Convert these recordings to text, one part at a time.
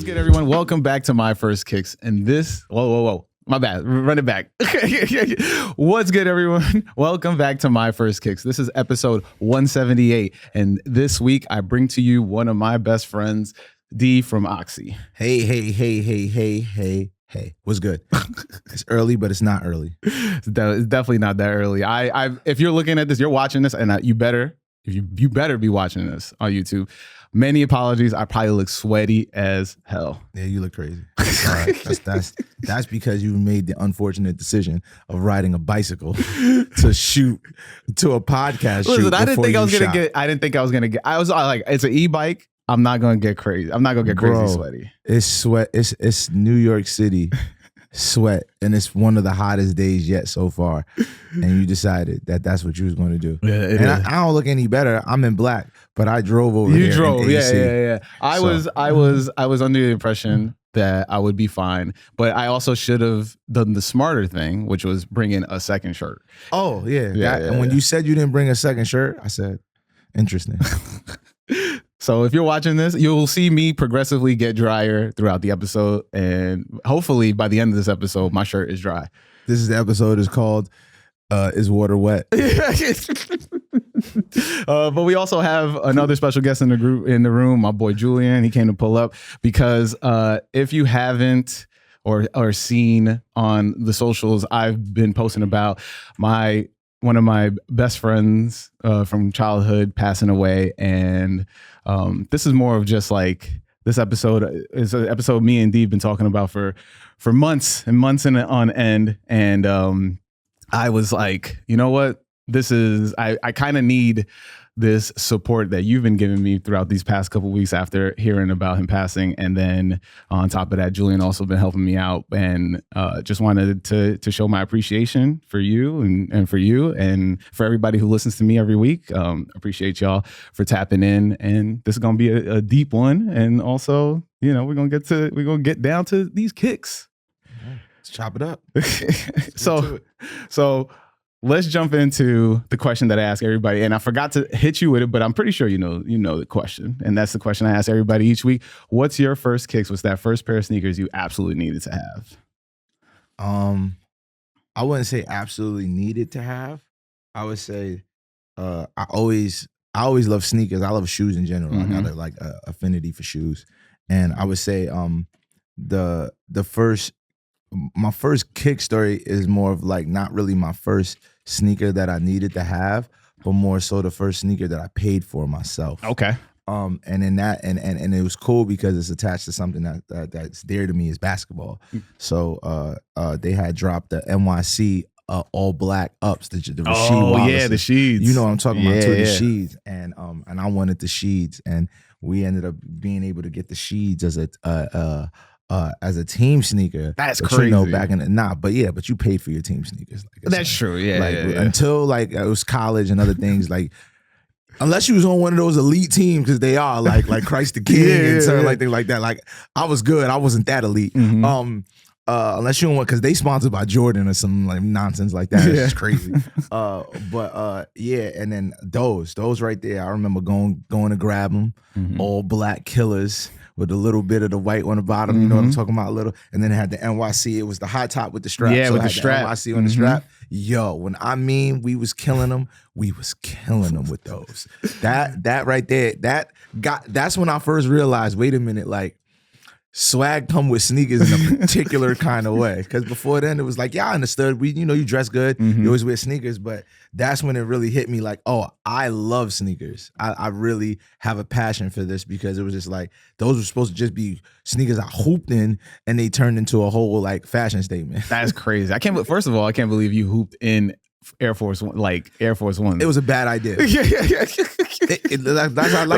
What's good, everyone? Welcome back to My First Kicks. And this, whoa. My bad. Run it back. What's good, everyone? Welcome back to My First Kicks. This is episode 178. And this week, I bring to you one of my best friends, D from Oxy. Hey. What's good? It's early, but it's not early. It's definitely not that early. If you're looking at this, you're watching this, and you better be watching this on YouTube. Many apologies. I probably look sweaty as hell. Yeah, you look crazy. That's because you made the unfortunate decision of riding a bicycle to shoot to a podcast. Listen, shoot I didn't think I was gonna get. I was like, it's an e-bike. I'm not gonna get crazy. I'm not gonna get crazy sweaty. It's sweat. It's New York City sweat, and it's one of the hottest days yet so far. And you decided that that's what you was going to do. Yeah, and I don't look any better. I'm in black, but I drove over here. You drove, in AC. yeah. I was under the impression that I would be fine, but I also should have done the smarter thing, which was bringing a second shirt. Oh yeah. And when you said you didn't bring a second shirt, I said, interesting. So if you're watching this, you'll see me progressively get drier throughout the episode, and hopefully by the end of this episode, my shirt is dry. This is the episode is called "Is Water Wet?" But we also have another special guest in the room, my boy Julian. He came to pull up because if you haven't or seen on the socials, I've been posting about one of my best friends from childhood passing away, and this is more of just like this episode is an episode me and Dee have been talking about for months and months on end, and I was like, you know what, I kind of need this support that you've been giving me throughout these past couple of weeks after hearing about him passing. And then on top of that, Julian also been helping me out, and just wanted to show my appreciation for you and for you and for everybody who listens to me every week. Appreciate y'all for tapping in, and this is going to be a deep one. And also, we're going to get down to these kicks. Let's chop it up. So let's jump into the question that I ask everybody, and I forgot to hit you with it, but I'm pretty sure you know the question, and that's the question I ask everybody each week. What's your first kicks? What's that first pair of sneakers you absolutely needed to have? I wouldn't say absolutely needed to have. I would say I always love sneakers. I love shoes in general. Mm-hmm. I got a affinity for shoes, and I would say my first kick story is more of like not really my first sneaker that I needed to have, but more so the first sneaker that I paid for myself. Okay. And in that, and it was cool because it's attached to something that's dear to me, is basketball. So they had dropped the NYC all black ups, the Rasheed Wallace. Yeah, the Sheeds. You know what I'm talking about, too, the yeah. Sheeds. And I wanted the Sheeds, and we ended up being able to get the Sheeds as a team sneaker. That's but crazy. Back in the but you paid for your team sneakers. That's true. Yeah, Until it was college and other things, like unless you was on one of those elite teams, because they are like Christ the King and certain like things like that. Like I was good. I wasn't that elite. Mm-hmm. Unless you don't want, because they sponsored by Jordan or some like nonsense like that. It's just crazy. And then those right there, I remember going to grab them, all black killers with a little bit of the white on the bottom. You know what I'm talking about, a little. And then it had the NYC. It was the high top with the strap. Yeah, so with it had the strap. NYC on the strap. Yo, when I mean we was killing them with those. That right there, that's when I first realized, wait a minute, like swag come with sneakers in a particular kind of way. Because before then it was like, yeah, I understood. You dress good, you always wear sneakers, but that's when it really hit me like, oh, I love sneakers. I really have a passion for this, because it was just like, those were supposed to just be sneakers I hooped in, and they turned into a whole like fashion statement. That's crazy. First of all, I can't believe you hooped in Air Force One. It was a bad idea. Like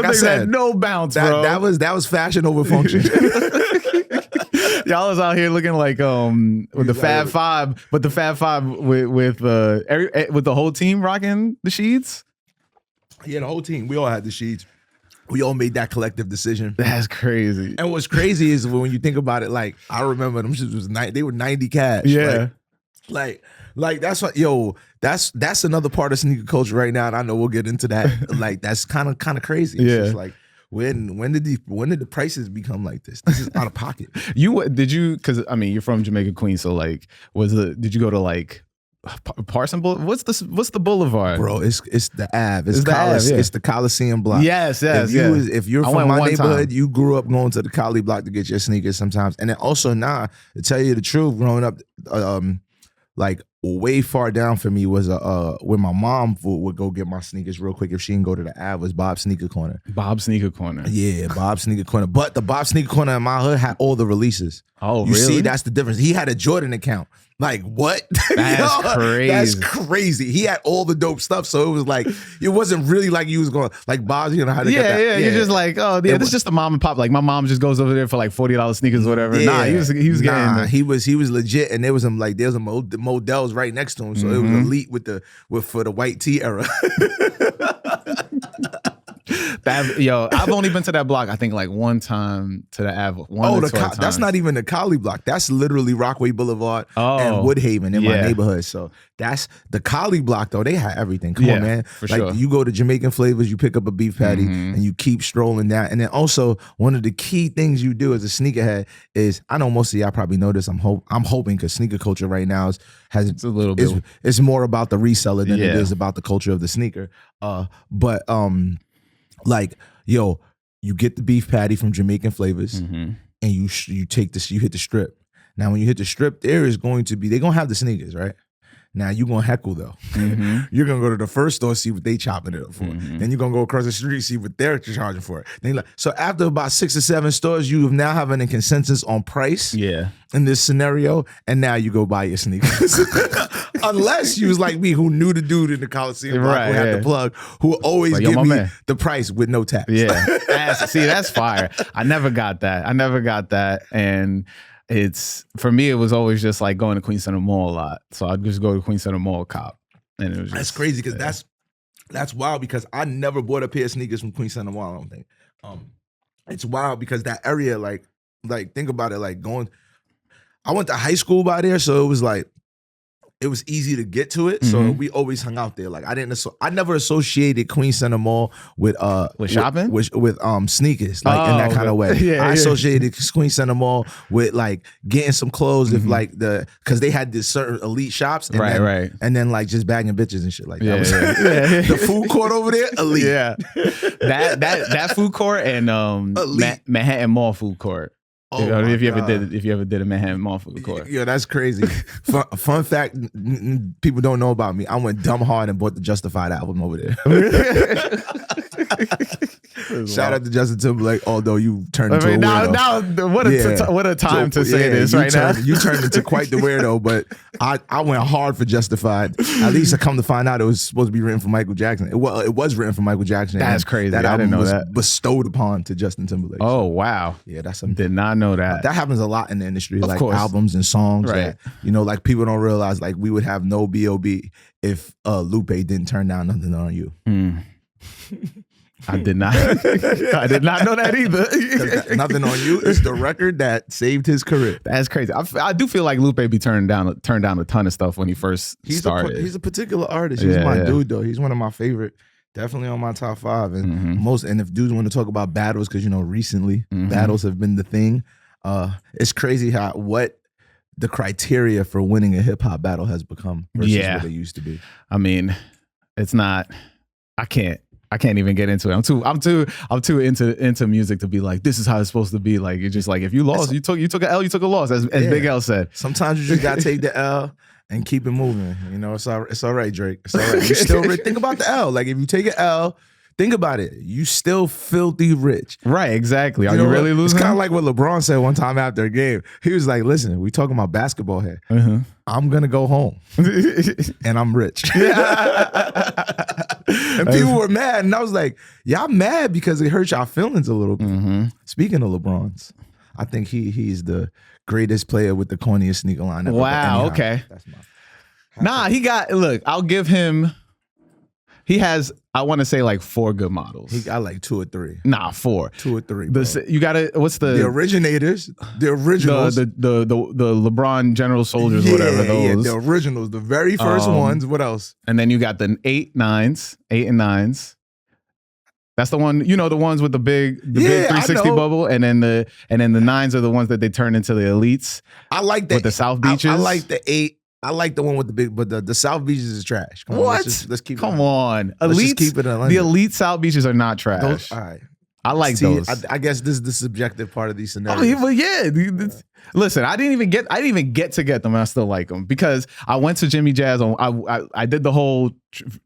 I said, no bounce, bro. That was fashion over function. Y'all was out here looking like with the Fab Five, but the Fab Five with the whole team rocking the sheets. Yeah, the whole team. We all had the sheets. We all made that collective decision. That's crazy. And what's crazy is when you think about it, like I remember them shits they were 90 cash. Yeah. Like that's what, that's another part of sneaker culture right now, and I know we'll get into that. Like that's kind of crazy. It's just like when did the prices become like this? This is out of pocket. Did you? Because I mean, you're from Jamaica, Queens, so like, did you go to like Parson Boulevard? What's the boulevard? Bro, it's the Ave. It's the Ave, yeah. It's the Coliseum block. Yes. If you're I from went my one neighborhood, time. you grew up going to the Cali block to get your sneakers sometimes. And then also now, to tell you the truth, growing up, like way far down for me was where my mom would go get my sneakers real quick if she didn't go to the Ave, was Bob's Sneaker Corner. Bob's Sneaker Corner. Yeah, Bob's Sneaker Corner. But the Bob Sneaker Corner in my hood had all the releases. Oh, you really? see, that's the difference. He had a Jordan account. Like, what? That's crazy. That's crazy. He had all the dope stuff. So it was like, it wasn't really like you was going, like Bob's, you know how to get that. Yeah. You're just like, oh, yeah, this is just a mom and pop. Like my mom just goes over there for like $40 sneakers or whatever. Yeah. Nah, he was getting he was legit, and there was some Models right next to him. So it was elite for the white tee era. I've only been to that block, I think, like one time to the Ave. That's not even the Cali block. That's literally Rockaway Boulevard and Woodhaven in my neighborhood. So that's the Cali block, though. They had everything. Come on, man. For like sure. You go to Jamaican Flavors, you pick up a beef patty, and you keep strolling down. And then also, one of the key things you do as a sneakerhead is, I know most of y'all probably know this. I'm hoping, because sneaker culture right now it's a little bit. It's more about the reseller than it is about the culture of the sneaker. Like, yo, you get the beef patty from Jamaican Flavors, and you hit the strip. Now, when you hit the strip, they're gonna have the sneakers, right? Now you're gonna heckle though. You're gonna go to the first store, see what they chopping it up for. Then you're gonna go across the street, see what they're charging for it. Then so after about 6 or 7 stores, you have now having a consensus on price. Yeah. In this scenario, and now you go buy your sneakers. Unless you was like me, who knew the dude in the Coliseum block, who had the plug, who always like, give me the price with no tax. Yeah. That's fire. I never got that. And for me, it was always just like going to Queen Center Mall a lot. So I'd just go to Queen Center Mall cop. And it was just, that's crazy, because that's wild, because I never bought a pair of sneakers from Queen Center Mall, I don't think. It's wild because that area, like think about it, like I went to high school by there, so it was like, it was easy to get to it, so we always hung out there. Like I never associated Queen Center Mall with shopping, with sneakers, like in that kind of way. I associated Queen Center Mall with like getting some clothes, if like because they had this certain elite shops, and and then like just bagging bitches and shit like that. The food court over there, elite. Yeah, that food court and Manhattan Mall food court. Oh, if you ever did a Manhattan Mall food court. Yeah, that's crazy. Fun fact, people don't know about me. I went dumb hard and bought the Justified album over there. Shout out to Justin Timberlake, although you turned into a weirdo. Now, what a time to say this right now. You turned into quite the weirdo, but I went hard for Justified. At least I come to find out it was supposed to be written for Michael Jackson. It was written for Michael Jackson. That's crazy. That I didn't know was that. bestowed upon to Justin Timberlake. Oh, wow. Yeah, that's something. Did not know that. That happens a lot in the industry, of like course. albums and songs. Right. That, like people don't realize, like we would have no B.O.B. if Lupe didn't turn down Nothing on You. I did not know that either. Nothing on You is the record that saved his career. That's crazy. I do feel like Lupe be turned down a ton of stuff when he first started. He's a particular artist. He's my dude, though. He's one of my favorite. Definitely on my top 5. And and if dudes want to talk about battles, because recently battles have been the thing. It's crazy what the criteria for winning a hip hop battle has become versus what it used to be. I mean, it's not. I can't even get into it. I'm too into music to be like, this is how it's supposed to be. Like, you're just like, if you lost, you took an L, you took a loss, as Big L said. Sometimes you just gotta take the L and keep it moving. It's all right, Drake. It's all right. You still think about the L. Like, if you take an L, think about it. You still filthy rich. Right, exactly. Are you really losing? It's kind of like what LeBron said one time after a game. He was like, listen, we talking about basketball here. I'm going to go home and I'm rich. And people were mad. And I was like, y'all mad because it hurt y'all feelings a little bit. Speaking of LeBron's, I think he's the greatest player with the corniest sneaker line ever. Wow, okay. That's my look, I'll give him, he has, I want to say like 4 good models. He got like 2 or 3. Nah, 4. 2 or 3. You gotta, what's the originators, the originals, the LeBron General Soldiers, whatever those. Yeah, the originals, the very first ones. What else? And then you got the 8 and 9s. That's the one, you know, the ones with the big Yeah, I 360 know. bubble, and then the 9s are the ones that they turn into the elites. I like that with the South beaches. I like the 8. I like the one with the big, but the South beaches is trash. Come on, What? let's keep. Come on, Let's just elites. keep it The elite South beaches are not trash. Those, all right. I like See, those. I guess this is the subjective part of these scenarios. Oh, yeah, well, yeah. Listen, I didn't even get to get them, and I still like them because I went to Jimmy Jazz. I did the whole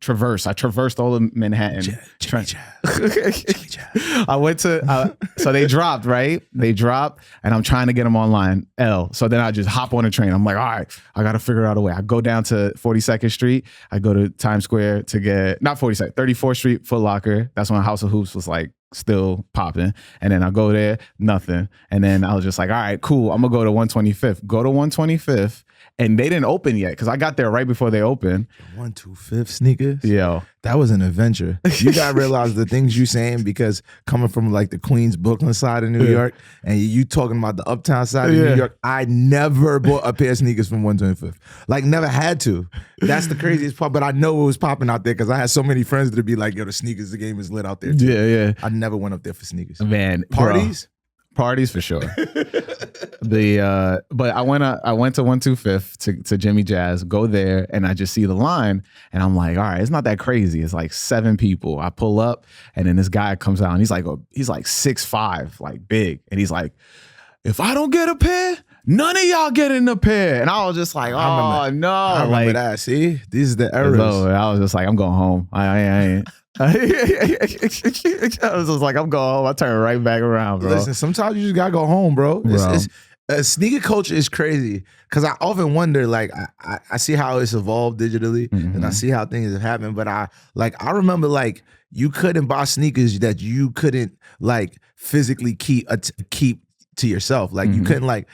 traverse. I traversed all of Manhattan. Jimmy Jazz. I went to so they dropped, right? They dropped, and I'm trying to get them online. So then I just hop on a train. I'm like, all right, I got to figure out a way. I go down to 42nd Street. I go to Times Square to get not 42nd, 34th Street Foot Locker. That's when House of Hoops was like still popping. And then I go there, nothing. And then I was just like, all right, cool. I'm gonna go to 125th. Go to 125th. And they didn't open yet because I got there right before they opened. 125th sneakers. Yo, that was an adventure. You gotta realize the things you saying because coming from like the Queens, Brooklyn side of New York, and you talking about the uptown side of New York. I never bought a pair of sneakers from 125th. Like never had to. That's the craziest part. But I know it was popping out there because I had so many friends that would be like, "Yo, the game is lit out there." Too. Yeah. I never went up there for sneakers. Man, Parties. Bro. Parties for sure. But I went to 125th to Jimmy Jazz, go there, and I just see the line, and I'm like, all right, it's not that crazy. It's like 7 people. I pull up, and then this guy comes out, and he's like 6'5", like big, and he's like, if I don't get a pair, none of y'all get in the pair. And I was just like, oh no. I remember that. See, these are the errors. I was just like, I'm going home. I ain't. I was just like, I'm going home. I turn right back around, bro. Listen, sometimes you just gotta go home, bro. Sneaker culture is crazy because I often wonder, like, I see how it's evolved digitally, and I see how things have happened. But I remember, like, you couldn't buy sneakers that you couldn't like physically keep to yourself. Like, you couldn't like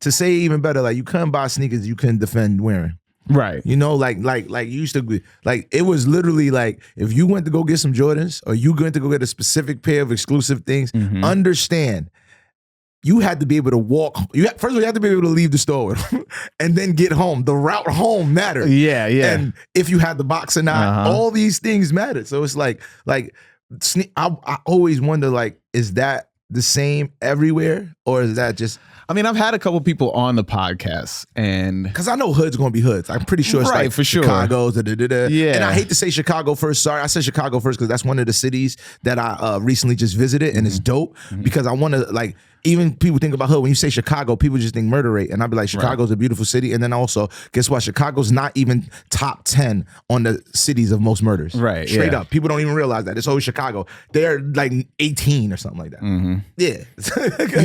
to say even better, like, you couldn't buy sneakers you couldn't defend wearing. Right. You know, like you used to be, like, it was literally like if you went to go get some Jordans or you went to go get a specific pair of exclusive things, understand you had to be able to walk. First of all, you had to be able to leave the store with them and then get home. The route home mattered. Yeah. And if you had the box or not, all these things mattered. So it's like I always wonder, like, is that the same everywhere or is that just... I mean, I've had a couple people on the podcast, and because I know hood's gonna be hoods. I'm pretty sure it's right, like for sure. Chicago's, yeah. And I hate to say Chicago first. Sorry, I said Chicago first because that's one of the cities that I recently just visited, and it's dope because I want to, like, even people think about hood. When you say Chicago, people just think murder rate, and I'd be like, Chicago's a beautiful city, and then also, guess what? Chicago's not even top 10 on the cities of most murders. Right, straight up. People don't even realize that it's always Chicago. They're like 18 or something like that. Yeah,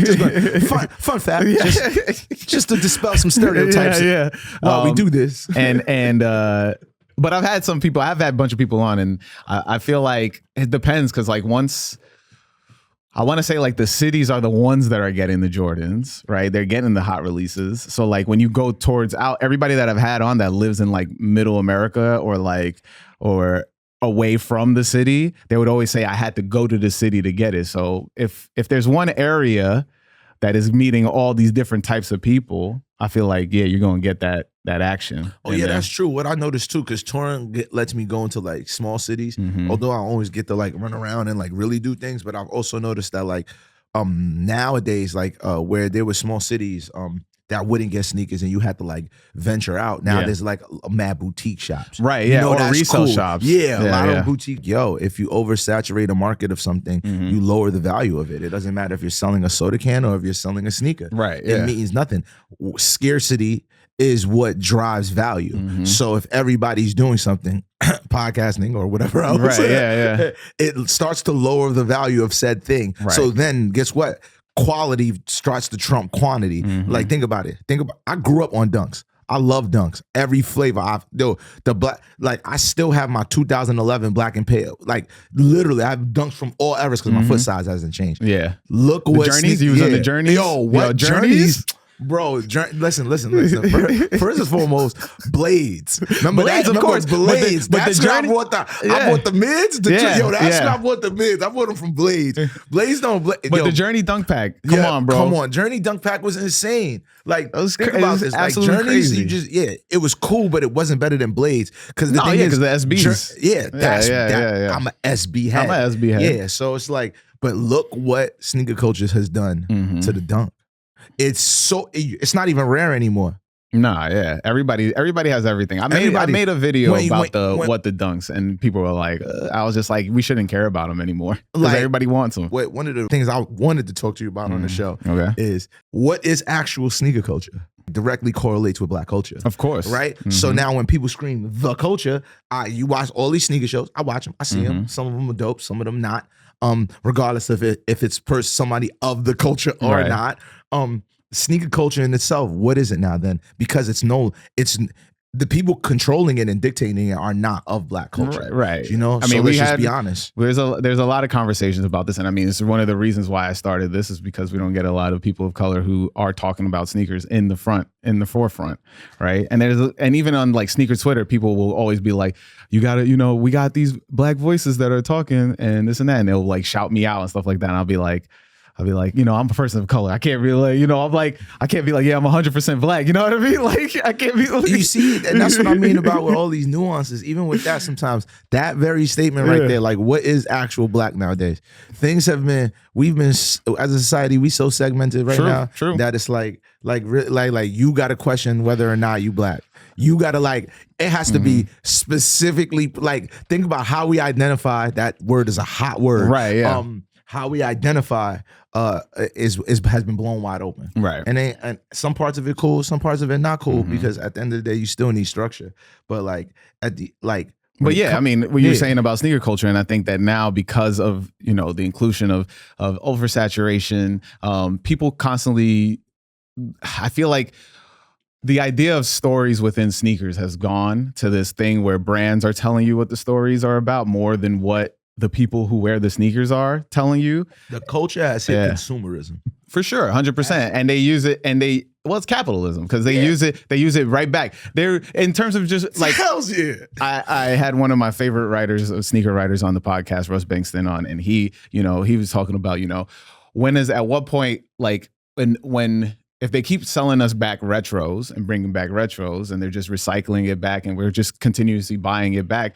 just fun fact. Just to dispel some stereotypes. While we do this, but I've had a bunch of people on, and I feel like it depends because, like, once. I want to say, like, the cities are the ones that are getting the Jordans, right? They're getting the hot releases. So, like, when you go towards out, everybody that I've had on that lives in, like, middle America or away from the city, they would always say I had to go to the city to get it. So if there's one area that is meeting all these different types of people, I feel like, yeah, you're going to get that action. Oh, yeah, that's true. What I noticed too, because touring lets me go into like small cities, although I always get to like run around and like really do things. But I've also noticed that like nowadays, like where there were small cities that wouldn't get sneakers and you had to like venture out. Now there's like mad boutique shops. Right, yeah, you know, or resale shops. Yeah, a lot of boutique. Yo, if you oversaturate a market of something, you lower the value of it. It doesn't matter if you're selling a soda can or if you're selling a sneaker. Right, It means nothing. Scarcity is what drives value. So if everybody's doing something, podcasting or whatever else, it starts to lower the value of said thing. Right. So then guess what? Quality starts to trump quantity. Like, think about it. I grew up on Dunks. I love Dunks. Every flavor. The black, like, I still have my 2011 black and pale. Like, literally, I have Dunks from all eras because my foot size hasn't changed. Yeah. Look the what Journeys. You was on the Journeys. Yo, what Journeys? Bro, listen. First and foremost, blades. Remember Blades, that? of course. Blades. But That's the when I journey- bought I bought the mids. That's when I bought the mids. I bought them from Blades. Blades don't. But the Journey Dunk Pack, come on, bro. Come on. Journey Dunk Pack was insane. Like, That was think cra- about it was this. Like, absolutely Journeys, crazy. it was cool, but it wasn't better than Blades. Because the thing is, the SBs. I'm a SB head. I'm a SB head. Yeah, so it's like, but look what sneaker culture has done to the dunk. It's not even rare anymore. Nah, yeah. Everybody has everything. I made a video about what the dunks, and people were like, I was just like, we shouldn't care about them anymore because Like, everybody wants them. One of the things I wanted to talk to you about on the show is what is actual sneaker culture? Directly correlates with black culture. Of course. Right? So now when people scream the culture, you watch all these sneaker shows, I watch them, I see them. Some of them are dope, some of them not. Regardless of if it's somebody of the culture or not. Sneaker culture in itself, what is it now then? Because it's the people controlling it and dictating it are not of black culture. Right. You know? I mean, let's just be honest. There's a lot of conversations about this. And I mean, it's one of the reasons why I started this is because we don't get a lot of people of color who are talking about sneakers in the forefront. Right. And even on like sneaker Twitter, people will always be like, you gotta, we got these black voices that are talking and this and that. And they'll like shout me out and stuff like that. And I'll be like, I'm a person of color. I can't really, I can't be like, yeah, I'm 100% black. You know what I mean? Like, I can't be like. You see, and that's what I mean about with all these nuances. Even with that, sometimes that very statement right there, like, what is actual black nowadays? Things we've been, as a society, we so segmented right now that it's like you got to question whether or not you black. You got to it has to be specifically, think about how we identify. That word is a hot word. Right, yeah. How we identify has been blown wide open, right? And some parts of it cool, some parts of it not cool because at the end of the day, you still need structure. But But yeah, I mean, what you're saying about sneaker culture, and I think that now because of the inclusion of oversaturation, people constantly, I feel like the idea of stories within sneakers has gone to this thing where brands are telling you what the stories are about more than what the people who wear the sneakers are telling you. The culture has hit consumerism. For sure, 100%. And they use it it's capitalism because they use it right back. They're in terms of just like hells yeah. I had one of my favorite writers, sneaker writers on the podcast, Russ Bankston on, and he was talking about, at what point, like when if they keep selling us back retros and bringing back retros and they're just recycling it back and we're just continuously buying it back,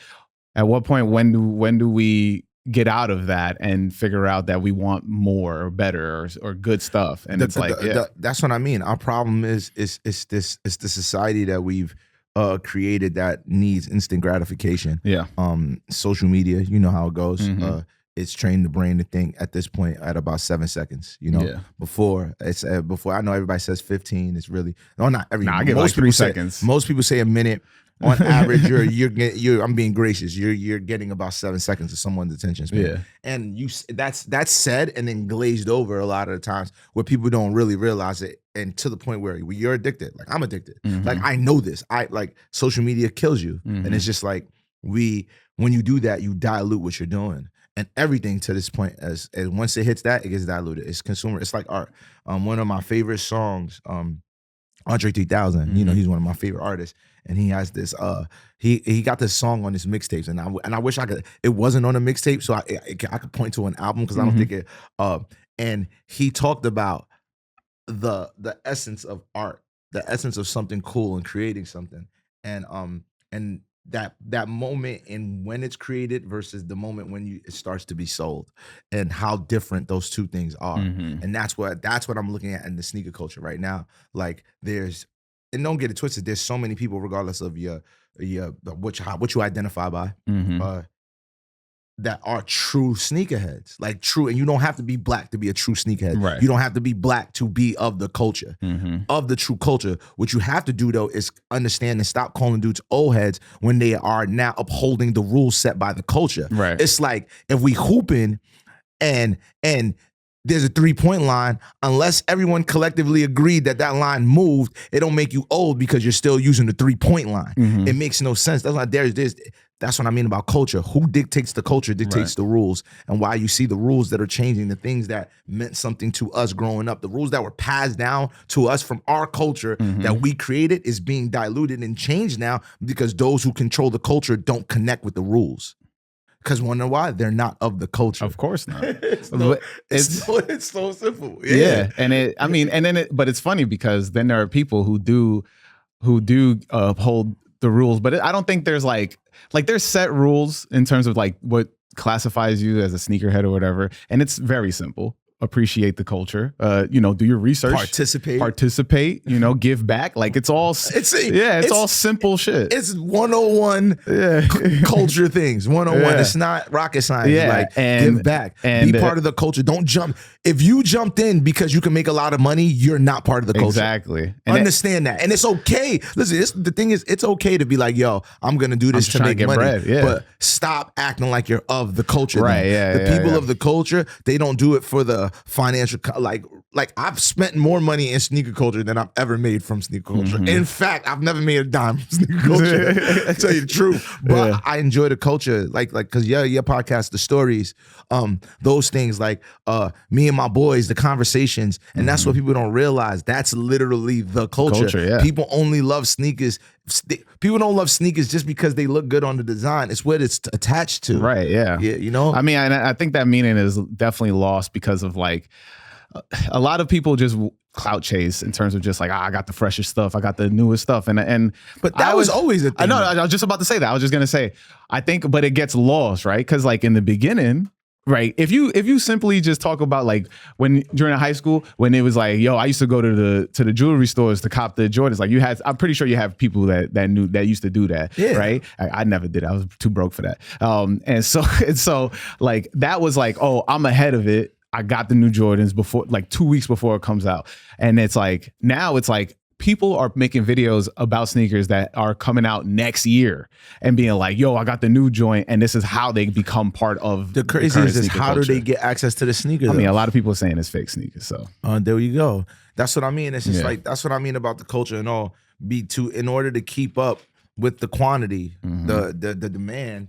at what point, when do we get out of that and figure out that we want more or better or good stuff? And that's what I mean. Our problem is the society that we've created that needs instant gratification. Yeah. Social media, you know how it goes. It's trained the brain to think at this point at about 7 seconds. Before I know everybody says 15. It's really not every. I get most 3 seconds. Most people say a minute. On average, you're I'm being gracious. You're getting about 7 seconds of someone's attention span. Yeah. And that's said and then glazed over a lot of the times where people don't really realize it, and to the point where you're addicted. Like I'm addicted. Like I know this. Social media kills you, and it's just like when you do that, you dilute what you're doing. And everything to this point, as once it hits that, it gets diluted. It's consumer. It's like art. One of my favorite songs, Andre 3000. He's one of my favorite artists. And he has this, he got this song on his mixtapes, and I wish I could. It wasn't on a mixtape, so I could point to an album because I don't think it. And he talked about the essence of art, the essence of something cool and creating something, and that moment in when it's created versus the moment when it starts to be sold, and how different those two things are. And that's what I'm looking at in the sneaker culture right now. Like and don't get it twisted. There's so many people, regardless of what you identify by, that are true sneakerheads, like true. And you don't have to be black to be a true sneakerhead. Right. You don't have to be black to be of the culture, of the true culture. What you have to do though is understand and stop calling dudes old heads when they are now upholding the rules set by the culture. Right. It's like if we hooping and there's a 3-point line. Unless everyone collectively agreed that that line moved, it don't make you old because you're still using the 3-point line. It makes no sense. That's not that's what I mean about culture. Who dictates the culture dictates the rules, and why you see the rules that are changing, the things that meant something to us growing up, the rules that were passed down to us from our culture that we created is being diluted and changed now because those who control the culture don't connect with the rules. Because wonder why? They're not of the culture. Of course not. it's so simple. Yeah. But it's funny because then there are people who do uphold the rules, but I don't think there's like there's set rules in terms of like what classifies you as a sneakerhead or whatever. And it's very simple. Appreciate the culture, do your research, participate, give back. Like it's all simple shit. It's 101 culture things. 101. It's not rocket science. Give back. And be part of the culture. Don't jump. If you jumped in because you can make a lot of money, you're not part of the culture. Exactly. Understand that. And it's okay. Listen, the thing is, it's okay to be like, yo, I'm gonna do this to make money. Bread. Yeah. But stop acting like you're of the culture. Right. The people of the culture, they don't do it for the financial, like I've spent more money in sneaker culture than I've ever made from sneaker culture. In fact, I've never made a dime from sneaker culture. To tell you the truth, but I enjoy the culture, like because your podcast, the stories, those things, like me and my boys, the conversations, and that's what people don't realize. That's literally the culture. People only love sneakers. People don't love sneakers just because they look good on the design. It's what it's attached to. Right. Yeah. I mean, I think that meaning is definitely lost because of like a lot of people just clout chase in terms of just like, I got the freshest stuff, I got the newest stuff, but that was always a thing. I know. I was just about to say that. I was just gonna say, I think, but it gets lost, right? Because like in the beginning. Right. If you simply just talk about like when during high school, when it was like, yo, I used to go to the jewelry stores to cop the Jordans. Like I'm pretty sure you have people that used to do that. Yeah. Right. I never did. I was too broke for that. And so like that was like, oh, I'm ahead of it. I got the new Jordans before, like 2 weeks before it comes out. And it's like, now it's like, people are making videos about sneakers that are coming out next year and being like, yo, I got the new joint, and this is how they become part of the craziest is how culture. Do they get access to the sneakers? I mean, a lot of people are saying it's fake sneakers. So there you go. That's what I mean. It's just like, that's what I mean about the culture and all. In order to keep up with the quantity, the demand,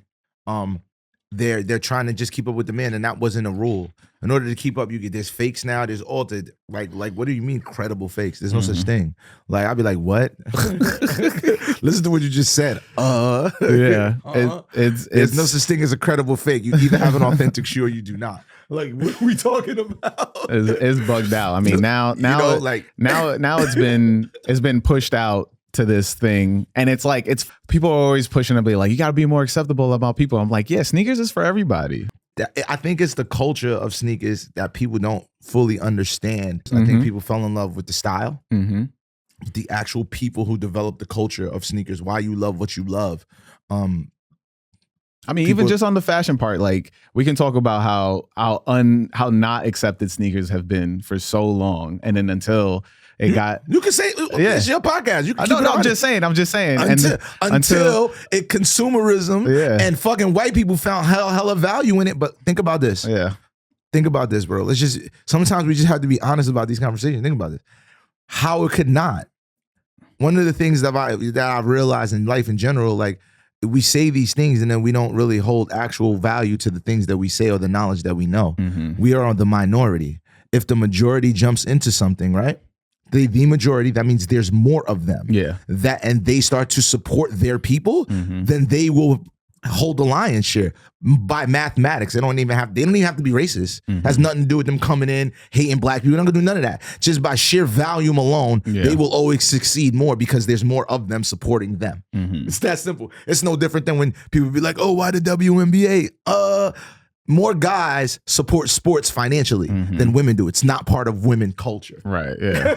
they're trying to just keep up with demand, and that wasn't a rule. In order to keep up, there's fakes now, there's altered. Like what do you mean credible fakes? There's no such thing. Like I'd be like, what? Listen to what you just said. There's no such thing as a credible fake. You either have an authentic shoe or you do not. Like what are we talking about? It's bugged out. I mean, now it's been pushed out to this thing, and it's like people are always pushing to be like, you got to be more acceptable about people. I'm like, yeah, sneakers is for everybody. I think it's the culture of sneakers that people don't fully understand. I think people fell in love with the style, the actual people who developed the culture of sneakers, why you love what you love. I mean, even just on the fashion part, like we can talk about how not accepted sneakers have been for so long, and then until it got, you can say it's your podcast. You can I'm just saying. Until it consumerism and fucking white people found hella value in it. But think about this. Yeah. Think about this, bro. Sometimes we just have to be honest about these conversations. Think about this. How it could not. One of the things that I've realized in life in general, like we say these things and then we don't really hold actual value to the things that we say or the knowledge that we know. We are on the minority. If the majority jumps into something, right? The majority, that means there's more of them. Yeah. And they start to support their people, then they will hold the lion's share by mathematics. They don't even have to be racist. Has nothing to do with them coming in, hating black people. They're not gonna do none of that. Just by sheer volume alone, they will always succeed more because there's more of them supporting them. It's that simple. It's no different than when people be like, oh, why the WNBA? More guys support sports financially than women do. It's not part of women culture. Right, yeah.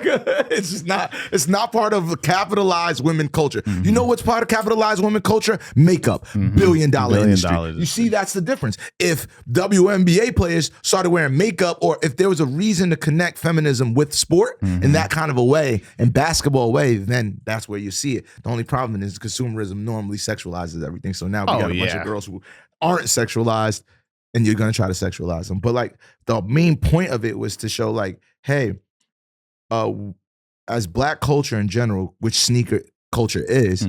It's just not, it's not part of capitalized women culture. You know what's part of capitalized women culture? Makeup. $1 billion industry. You see, that's the difference. If WNBA players started wearing makeup, or if there was a reason to connect feminism with sport in that kind of a way, and basketball way, then that's where you see it. The only problem is consumerism normally sexualizes everything. So now we got a bunch of girls who aren't sexualized and you're gonna try to sexualize them. But like the main point of it was to show like, hey, as Black culture in general, which sneaker culture is,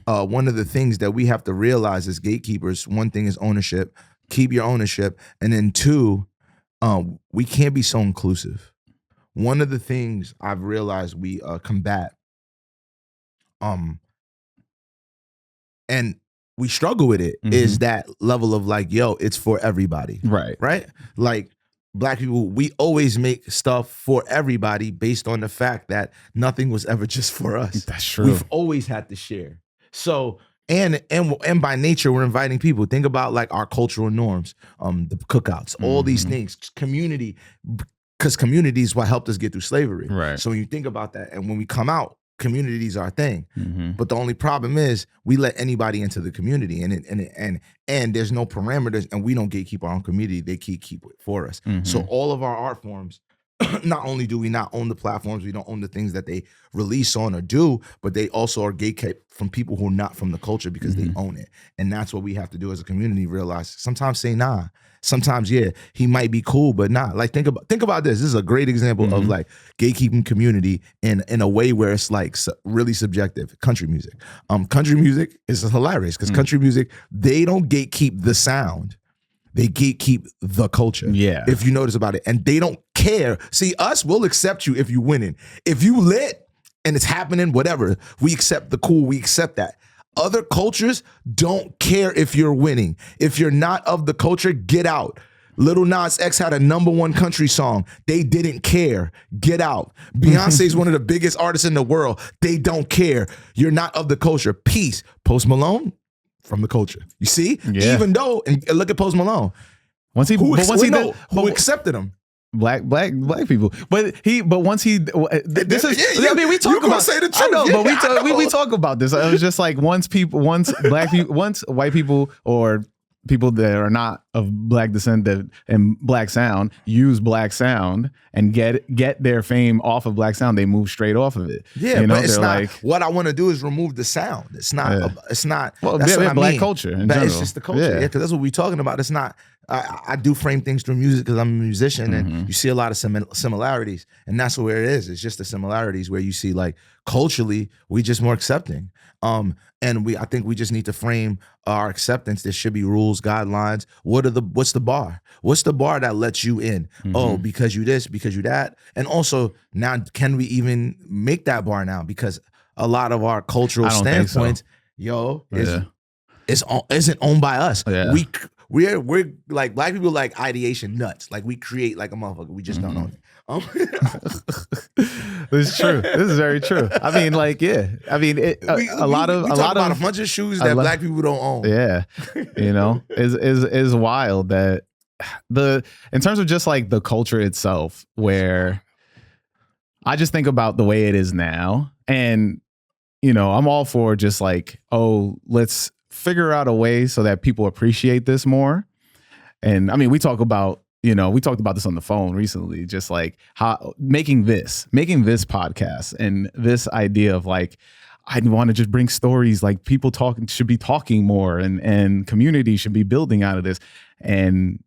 one of the things that we have to realize as gatekeepers, one thing is ownership, keep your ownership, and then two, we can't be so inclusive. One of the things I've realized we combat, and we struggle with it, is that level of like, yo, it's for everybody. Right? Like Black people, we always make stuff for everybody based on the fact that nothing was ever just for us. That's true. We've always had to share. So, and by nature, we're inviting people. Think about like our cultural norms, the cookouts, all these things, community, because community is what helped us get through slavery. Right. So when you think about that, and when we come out, communities are a thing. But the only problem is we let anybody into the community, and there's no parameters, and we don't gatekeep our own community. They keep it for us. So all of our art forms, not only do we not own the platforms, we don't own the things that they release on or do, but they also are gatekept from people who are not from the culture because they own it. And that's what we have to do as a community, realize sometimes say nah. Sometimes, yeah, he might be cool, but not. Like, think about this. This is a great example of like gatekeeping community in a way where it's like really subjective. Country music. Country music is hilarious because country music, they don't gatekeep the sound. They gatekeep the culture. Yeah. If you notice about it. And they don't care. See, us, we'll accept you if you winning. If you lit and it's happening, whatever, we accept the cool, we accept that. Other cultures don't care if you're winning. If you're not of the culture, get out. Lil Nas X had a #1 country song. They didn't care. Get out. Beyonce is one of the biggest artists in the world. They don't care. You're not of the culture. Peace. Post Malone, from the culture. You see? Yeah. Even though, and look at Post Malone. Who accepted him? Black people, but once he, this is, I mean, we talk about, say the truth. I know, but we talk about this. It was just like once Black people, once white people or people that are not of Black descent and Black sound use Black sound and get their fame off of Black sound, they move straight off of it. Yeah, but it's not like, what I want to do is remove the sound. It's not. It's not. Well, that's what Black culture in general. It's just the culture. Yeah, because that's what we're talking about. It's not. I do frame things through music because I'm a musician, and you see a lot of similarities, and that's where it is. It's just the similarities where you see like culturally we just more accepting. And I think we just need to frame our acceptance. There should be rules, guidelines. What's the bar? What's the bar that lets you in? Oh, because you this, because you that. And also now, can we even make that bar now? Because a lot of our cultural standpoints, isn't owned by us. Yeah. We're like Black people, like ideation nuts. Like we create like a motherfucker. We just don't own it. This is true. This is very true. I mean, like, yeah. I mean, we talk about a bunch of shoes that Black people don't own. Yeah, is wild that in terms of just like the culture itself, where I just think about the way it is now, and I'm all for just like, oh, let's figure out a way so that people appreciate this more. And I mean, we talked about this on the phone recently, just like how making this podcast and this idea of like, I want to just bring stories, like people should be talking more and community should be building out of this. And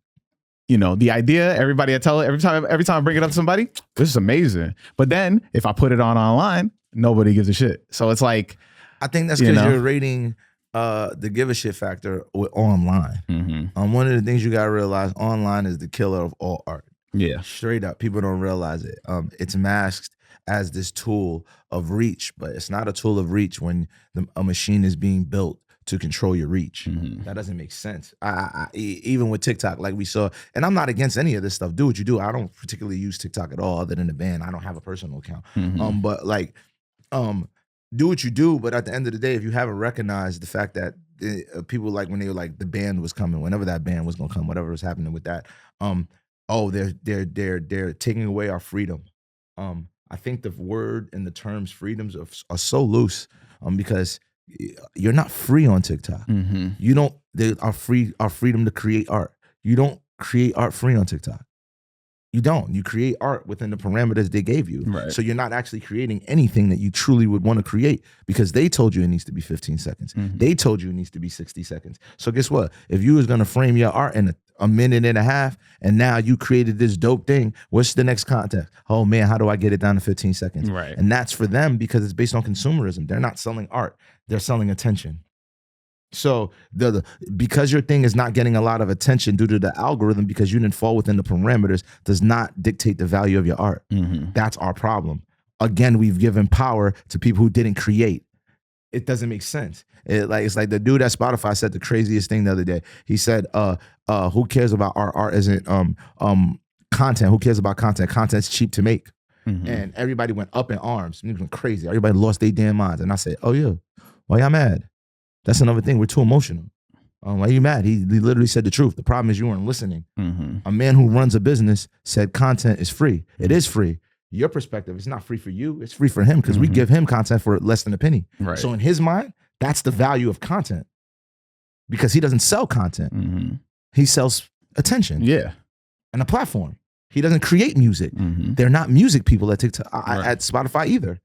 the idea, every time I bring it up to somebody, this is amazing. But then if I put it online, nobody gives a shit. So it's like, I think that's because you're rating the give a shit factor online. One of the things you gotta realize, online is the killer of all art. Yeah, straight up. People don't realize it. It's masked as this tool of reach, but it's not a tool of reach when a machine is being built to control your reach. That doesn't make sense. Even with TikTok, like we saw, and I'm not against any of this stuff. Do what you do. I don't particularly use TikTok at all, other than the band. I don't have a personal account. But like, do what you do, but at the end of the day, if you haven't recognized the fact that people, like when they were like the band was coming, whenever that band was gonna come, whatever was happening with that, they're taking away our freedom. I think the word and the terms freedoms are so loose, because you're not free on TikTok. You don't. Our freedom to create art. You don't create art free on TikTok. You don't. You create art within the parameters they gave you. Right. So you're not actually creating anything that you truly would want to create, because they told you it needs to be 15 seconds. They told you it needs to be 60 seconds. So guess what? If you was going to frame your art in a minute and a half, and now you created this dope thing. What's the next context? Oh man, how do I get it down to 15 seconds? Right. And that's for them because it's based on consumerism. They're not selling art, they're selling attention. So because your thing is not getting a lot of attention due to the algorithm because you didn't fall within the parameters does not dictate the value of your art. That's our problem. Again, we've given power to people who didn't create. It doesn't make sense. It's like the dude at Spotify said the craziest thing the other day. He said, who cares about art? Art isn't content. Who cares about content? Content's cheap to make. And everybody went up in arms. It went crazy. Everybody lost their damn minds. And I said, oh yeah, why y'all mad? That's another thing. We're too emotional. Why are you mad? He literally said the truth. The problem is you weren't listening. A man who runs a business said content is free. It is free. Your perspective, it's not free for you. It's free for him because we give him content for less than a penny. Right. So in his mind, that's the value of content because he doesn't sell content. He sells attention. Yeah. And a platform. He doesn't create music. They're not music people at TikTok, at Spotify either.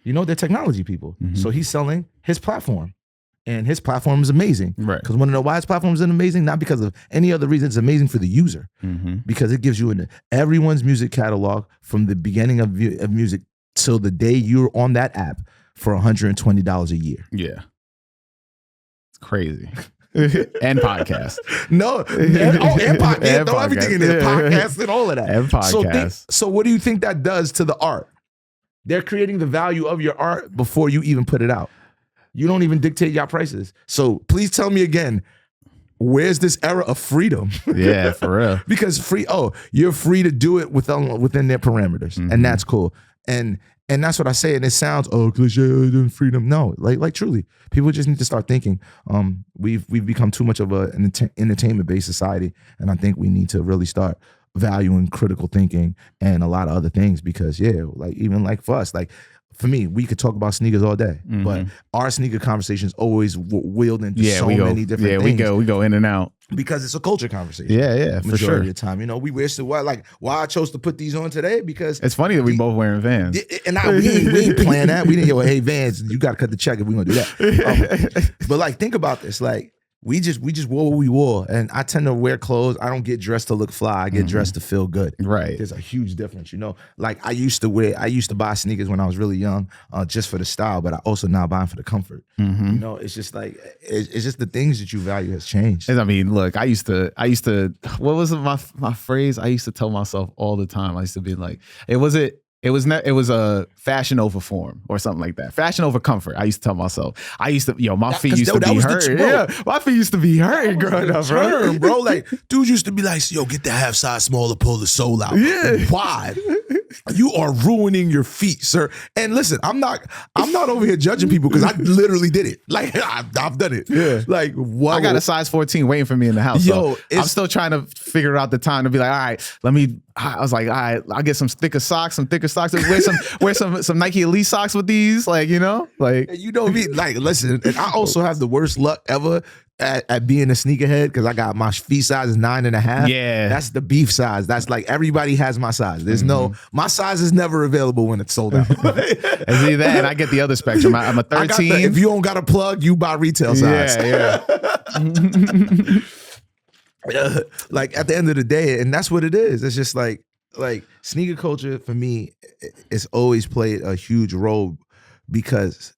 You know, they're technology people. So he's selling his platform. And his platform is amazing. Right. Because want to know why his platform is amazing? Not because of any other reason. It's amazing for the user. Because it gives you everyone's music catalog from the beginning of music till the day you're on that app for $120 a year. Yeah. It's crazy. And podcast. No. And podcast. Throw everything in there. Podcast and all of that. And podcast. So what do you think that does to the art? They're creating the value of your art before you even put it out. You don't even dictate your prices. So please tell me again, where's this era of freedom? Yeah, for real. Because you're free to do it within their parameters. And that's cool. And that's what I say. And it sounds, cliche, freedom. No, like truly, people just need to start thinking. We've become too much of an entertainment-based society. And I think we need to really start valuing critical thinking and a lot of other things because, even like for us, like, for me, we could talk about sneakers all day, but our sneaker conversations always wheeled into many different things. We go in and out because it's a culture conversation. Yeah, for sure. Majority of the time, we wasted why I chose to put these on today because it's funny that we both wearing Vans, and we ain't playing that. We didn't go, hey Vans, you got to cut the check if we're gonna do that. But like, think about this, like. We just wore what we wore, and I tend to wear clothes. I don't get dressed to look fly. I get dressed to feel good. Right. There's a huge difference, Like I used to buy sneakers when I was really young, just for the style, but I also now buy them for the comfort. It's just like it's just the things that you value has changed. I mean, look, I used to. What was my phrase? I used to tell myself all the time. I used to be like, it was a fashion over form or something like that. Fashion over comfort. I used to tell myself. My feet used to be hurt. My feet used to be hurt growing up, bro. Like, dudes used to be like, get the half size smaller, pull the sole out. Yeah. Why? You are ruining your feet, sir. And listen, I'm not over here judging people because I literally did it. Like, I've done it. Yeah. Like, what? I got a size 14 waiting for me in the house. So I'm still trying to figure out the time to be like, all right, I was like, all right, I'll get some thicker socks. Wear some Nike Elite socks with these, like me. Like, listen, and I also have the worst luck ever at being a sneakerhead because I got my feet size is 9.5. Yeah, that's the beef size. That's like everybody has my size. There's my size is never available when it's sold out. And see that, and I get the other spectrum. I'm a 13. If you don't got a plug, you buy retail size. Yeah. Like at the end of the day, and that's what it is. It's just like sneaker culture for me, it's always played a huge role because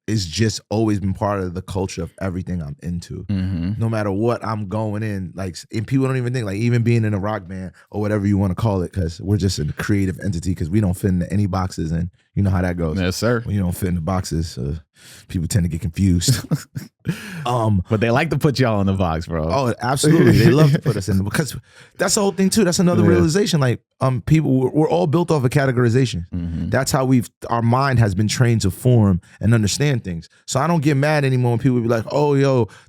it's just always been part of the culture of everything I'm into. No matter what I'm going in, and people don't even think, even being in a rock band or whatever you want to call it, because we're just a creative entity because we don't fit into any boxes, and you know how that goes. Yes, sir. When you don't fit in the boxes, people tend to get confused. But they like to put y'all in the box, bro. Oh, absolutely. They love to put us in because that's the whole thing too. That's another realization. People, we're all built off of categorization. That's how our mind has been trained to form and understand things. So I don't get mad anymore when people be like,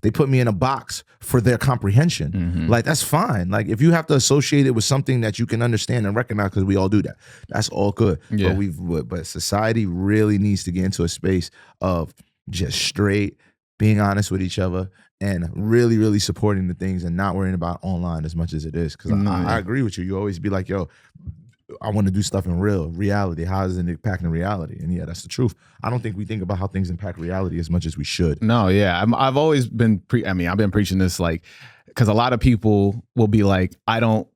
they put me in a box for their comprehension. Like, that's fine. Like, if you have to associate it with something that you can understand and recognize, because we all do that, that's all good. Yeah. But society really needs to get into a space of just straight being honest with each other and really, really supporting the things and not worrying about online as much as it is. Because I agree with you. You always be like, I want to do stuff in reality. How is it impacting reality? And yeah, that's the truth. I don't think we think about how things impact reality as much as we should. No, yeah. I've always been I've been preaching this, like, because a lot of people will be like, I don't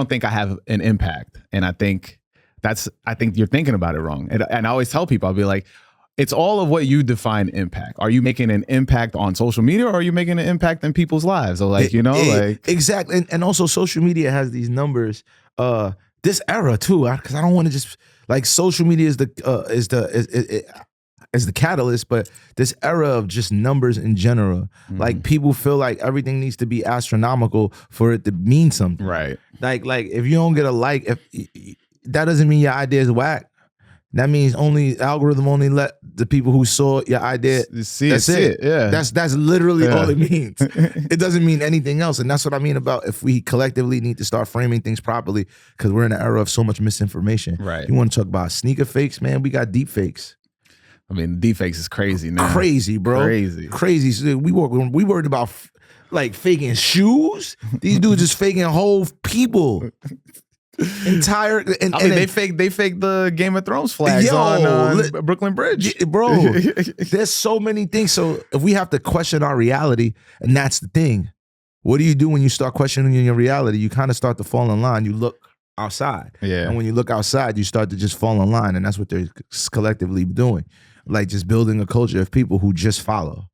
think I have an impact, and I think you're thinking about it wrong. And I always tell people, I'll be like, it's all of what you define impact. Are you making an impact on social media, or are you making an impact in people's lives? Or like, exactly. And also social media has these numbers. This era too, because I don't want to just like social media is the catalyst, but this era of just numbers in general, like people feel like everything needs to be astronomical for it to mean something. Right. Like if you don't get a like, that doesn't mean your idea is whack. That means algorithm only let the people who saw your idea see it. Yeah. That's literally all it means. It doesn't mean anything else. And that's what I mean about if we collectively need to start framing things properly, because we're in an era of so much misinformation. Right. You want to talk about sneaker fakes, man? We got deep fakes. I mean, deep fakes is crazy now. Crazy, bro. Crazy. So we worried about like faking shoes. These dudes just faking whole people. Entire and, I mean, they fake the Game of Thrones flags on Brooklyn Bridge, bro. There's so many things. So if we have to question our reality, and that's the thing, what do you do when you start questioning your reality? You kind of start to fall in line. You look outside, and when you look outside, you start to just fall in line, and that's what they're collectively doing, like just building a culture of people who just follow,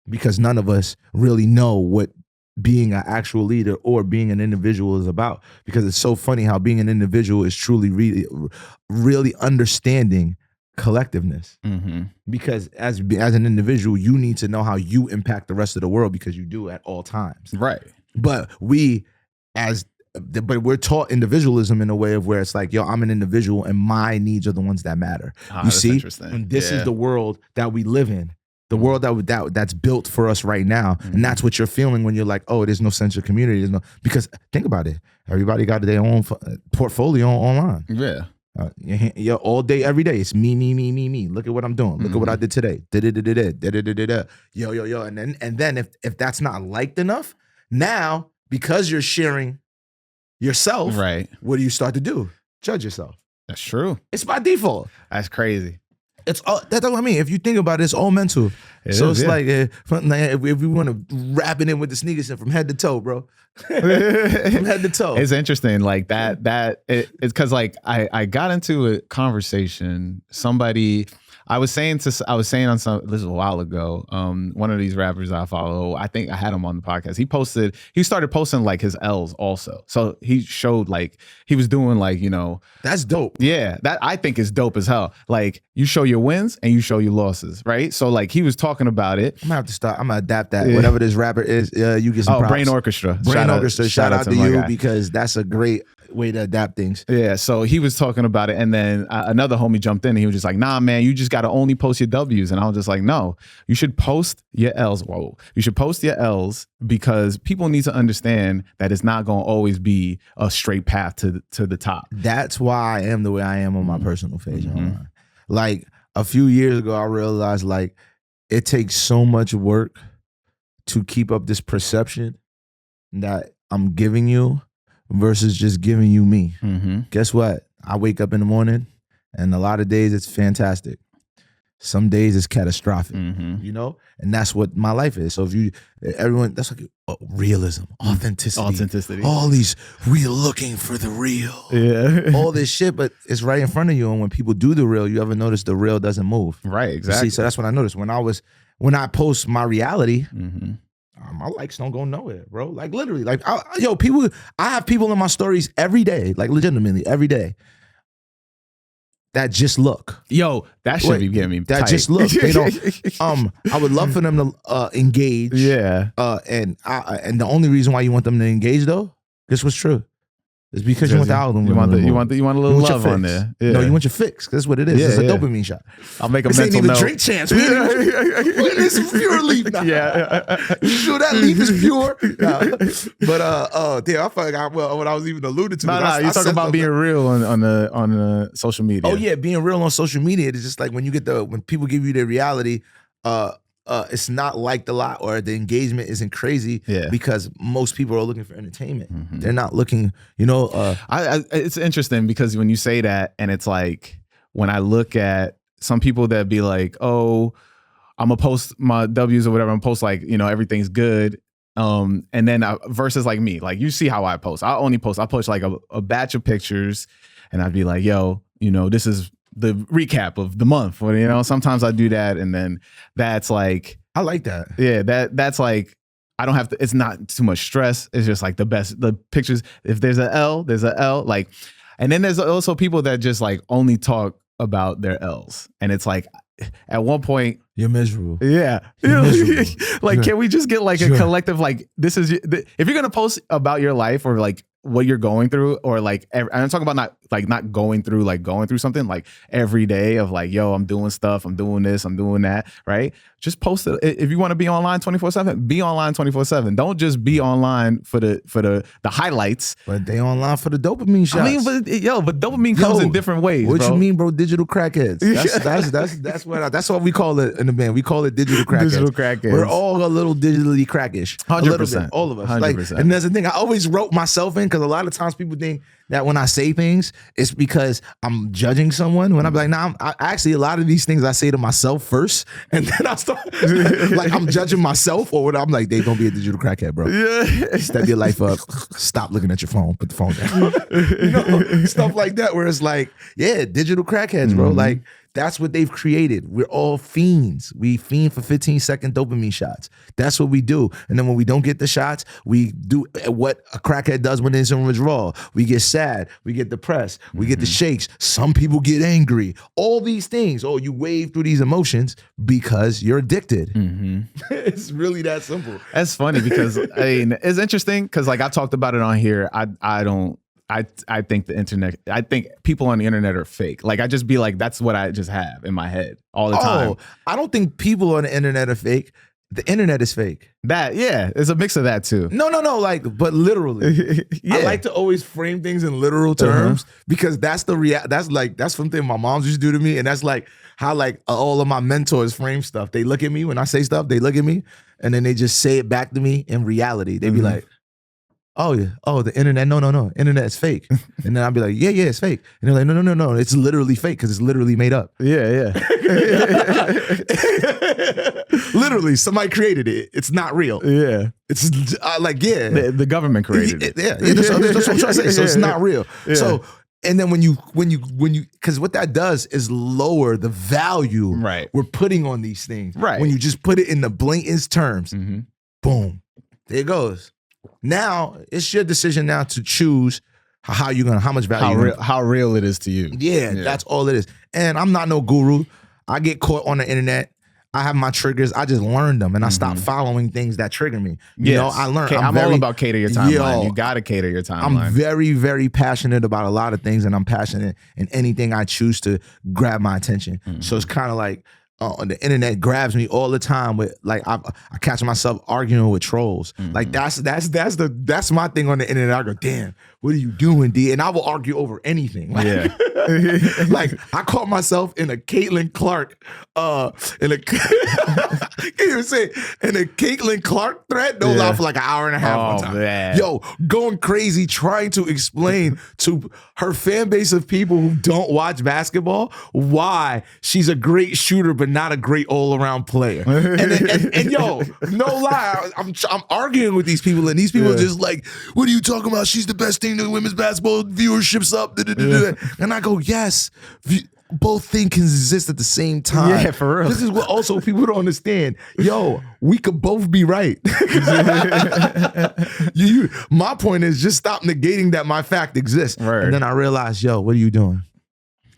because none of us really know what being an actual leader or being an individual is about. Because it's so funny how being an individual is truly really understanding collectiveness. Because as an individual, you need to know how you impact the rest of the world, because you do at all times. Right. But we're taught individualism in a way of where it's like, yo, I'm an individual and my needs are the ones that matter. You see? And this is the world that we live in. The world that's built for us right now. And that's what you're feeling when you're like, oh, there's no sense of community. Because think about it. Everybody got their own portfolio online. Yeah. Yeah, all day, every day. It's me. Look at what I'm doing. Look at what I did today. Yo. And then if that's not liked enough, now, because you're sharing yourself, right, what do you start to do? Judge yourself. That's true. It's by default. That's crazy. It's all, that's what I mean. If you think about it, it's all mental. It's like if we want to wrap it in with the sneakers and from head to toe, bro. From head to toe. It's interesting, like it's because like I got into a conversation. I was saying on some, this was a while ago, one of these rappers I follow, I think I had him on the podcast. He started posting like his L's also. So he showed like, he was doing like, that's dope. Yeah, that I think is dope as hell. Like you show your wins and you show your losses, right? So like he was talking about it. I'm gonna have to start, I'm gonna adapt that. Yeah. Whatever this rapper is, you get some props. Brain Orchestra. Shout out to you, because that's a great way to adapt things. Yeah, so he was talking about it, and then another homie jumped in and he was just like, nah, man, you just got to only post your W's. And I was just like, no, you should post your L's. Whoa. You should post your L's, because people need to understand that it's not going to always be a straight path to the top. That's why I am the way I am on my personal page online. Like a few years ago, I realized like it takes so much work to keep up this perception that I'm giving you versus just giving you me. Guess what? I wake up in the morning, and a lot of days it's fantastic. Some days it's catastrophic, and that's what my life is. So that's like realism, authenticity. All these, we're looking for the real. All this shit, but it's right in front of you. And when people do the real, you ever notice the real doesn't move? Right, exactly. See, so that's what I noticed when I post my reality. My likes don't go nowhere, bro. Like literally, like I have people in my stories every day, like legitimately every day, that just look. Yo, that should be getting me that tight. Just look. They don't. I would love for them to engage. Yeah. And the only reason why you want them to engage though, this was true. It's because you want the album. You want a little love on there. Yeah. No, you want your fix. That's what it is. It's a dopamine shot. I'll make a this mental ain't even note. drink chance. This is pure leaf. Nah. Yeah. You sure that leaf is pure? Nah. But damn, I forgot what I was even alluded to. Nah, you talking about being real on the social media. Oh yeah, being real on social media. It's just like when people give you their reality, it's not liked a lot, or the engagement isn't crazy, because most people are looking for entertainment. They're not looking, it's interesting because when you say that, and it's like when I look at some people that be like, oh, I'm gonna post my W's or whatever, I'm gonna post like, everything's good. And then versus like me, like you see how I post. I post like a batch of pictures, and I'd be like, yo, this is the recap of the month. Or, sometimes I do that, and then that's like, I like that. Yeah, that's like, I don't have to, it's not too much stress. It's just like the pictures. If there's an L, there's an L. Like, and then there's also people that just like only talk about their L's. And it's like, at one point, you're miserable. Yeah. You're miserable. Like, can we just get like a collective, like, this is, if you're going to post about your life or like what you're going through, or like, I'm talking about not going through something like every day of like, yo, I'm doing stuff, I'm doing this, I'm doing that, right? Just post it. If you want to be online 24/7, be online 24/7. Don't just be online for the highlights. But they online for the dopamine shots. I mean, but dopamine comes in different ways. What bro. you mean, bro? Digital crackheads. That's what we call it in the band. We call it digital crackheads. Digital crackheads. We're all a little digitally crackish. 100%. All of us. 100%. Like, and that's the thing. I always wrote myself in, because a lot of times people think that when I say things, it's because I'm judging someone. When I'm like, nah, I actually, a lot of these things I say to myself first, and then I start like I'm judging myself, or what I'm like, they don't be a digital crackhead, bro. Yeah. Step your life up. Stop looking at your phone. Put the phone down. Stuff like that, where it's like, yeah, digital crackheads, bro. Like, that's what they've created. We're all fiends. We fiend for 15-second dopamine shots. That's what we do. And then when we don't get the shots, we do what a crackhead does when it's in withdrawal. We get sad. We get depressed. We get the shakes. Some people get angry. All these things. Oh, you wave through these emotions because you're addicted. It's really that simple. That's funny because I mean, it's interesting because like I talked about it on here. I think the internet, I think people on the internet are fake. Like I just be like, that's what I just have in my head all the time. I don't think people on the internet are fake. The internet is fake. It's a mix of that too. No, like, but literally. I like to always frame things in literal terms because that's that's something my moms used to do to me. And that's like how like all of my mentors frame stuff. They look at me when I say stuff, they look at me and then they just say it back to me in reality. They be like, oh yeah, the internet, no, internet is fake. And then I'll be like, yeah, it's fake. And they're like, no, it's literally fake because it's literally made up. Yeah. Literally, somebody created it. It's not real. Yeah. It's like, yeah. The government created it. Yeah, that's what I'm trying to say. So it's not real. Yeah. So, and then when you, because what that does is lower the value we're putting on these things. Right. When you just put it in the blatant terms, boom, there it goes. Now it's your decision now to choose how much value, how real it is to you. Yeah, that's all it is. And I'm not no guru. I get caught on the internet. I have my triggers. I just learned them, and I stopped following things that trigger me. You know, I learned. I'm all about cater your timeline. You gotta cater your timeline. I'm very, very passionate about a lot of things, and I'm passionate in anything I choose to grab my attention. So it's kind of like. The internet grabs me all the time with like I catch myself arguing with trolls. Like that's my thing on the internet. I go, damn, what are you doing, D? And I will argue over anything. Like, like I caught myself in a Caitlin Clark, in a can't even say in a Caitlin Clark thread. No lie, for like an hour and a half one time. Man. Yo, going crazy trying to explain to her fan base of people who don't watch basketball why she's a great shooter but not a great all-around player. And yo, no lie, I'm arguing with these people, and these people are just like, what are you talking about? She's the best thing to women's basketball, viewership's up. And I go, yes, both things can exist at the same time. Yeah, for real. This is what also people don't understand. Yo, we could both be right. My point is just stop negating that my fact exists. Right. And then I realized, yo, what are you doing?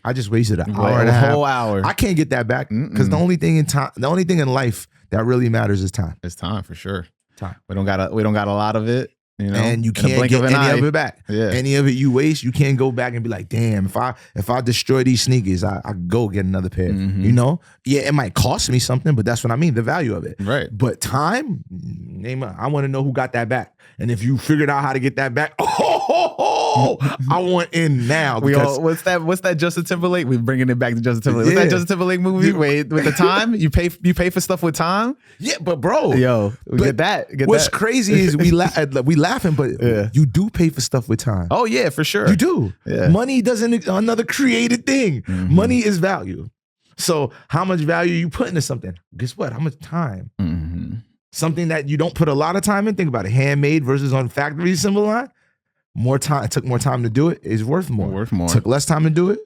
I just wasted an hour and a half. Whole hour. I can't get that back because the only thing in life that really matters is time. It's time for sure. Time. We don't got a lot of it. You know, and you can't get any of it back. Yeah. Any of it you waste, you can't go back and be like, damn, if I destroy these sneakers, I go get another pair. You know? Yeah, it might cost me something, but that's what I mean, the value of it. Right. But time, I want to know who got that back. And if you figured out how to get that back, I want in now. What's that Justin Timberlake? We're bringing it back to Justin Timberlake. What's that Justin Timberlake movie? Wait, with the time? You pay for stuff with time? Yeah, but bro. Yo, get that. What's crazy is we laughing, but you do pay for stuff with time. Oh yeah, for sure. You do. Yeah. Money doesn't, another created thing. Money is value. So how much value you put into something? Guess what? How much time? something that you don't put a lot of time in. Think about it, handmade versus on factory assembly line. More time. It took more time to do it. Is worth more. Worth more. Took less time to do it.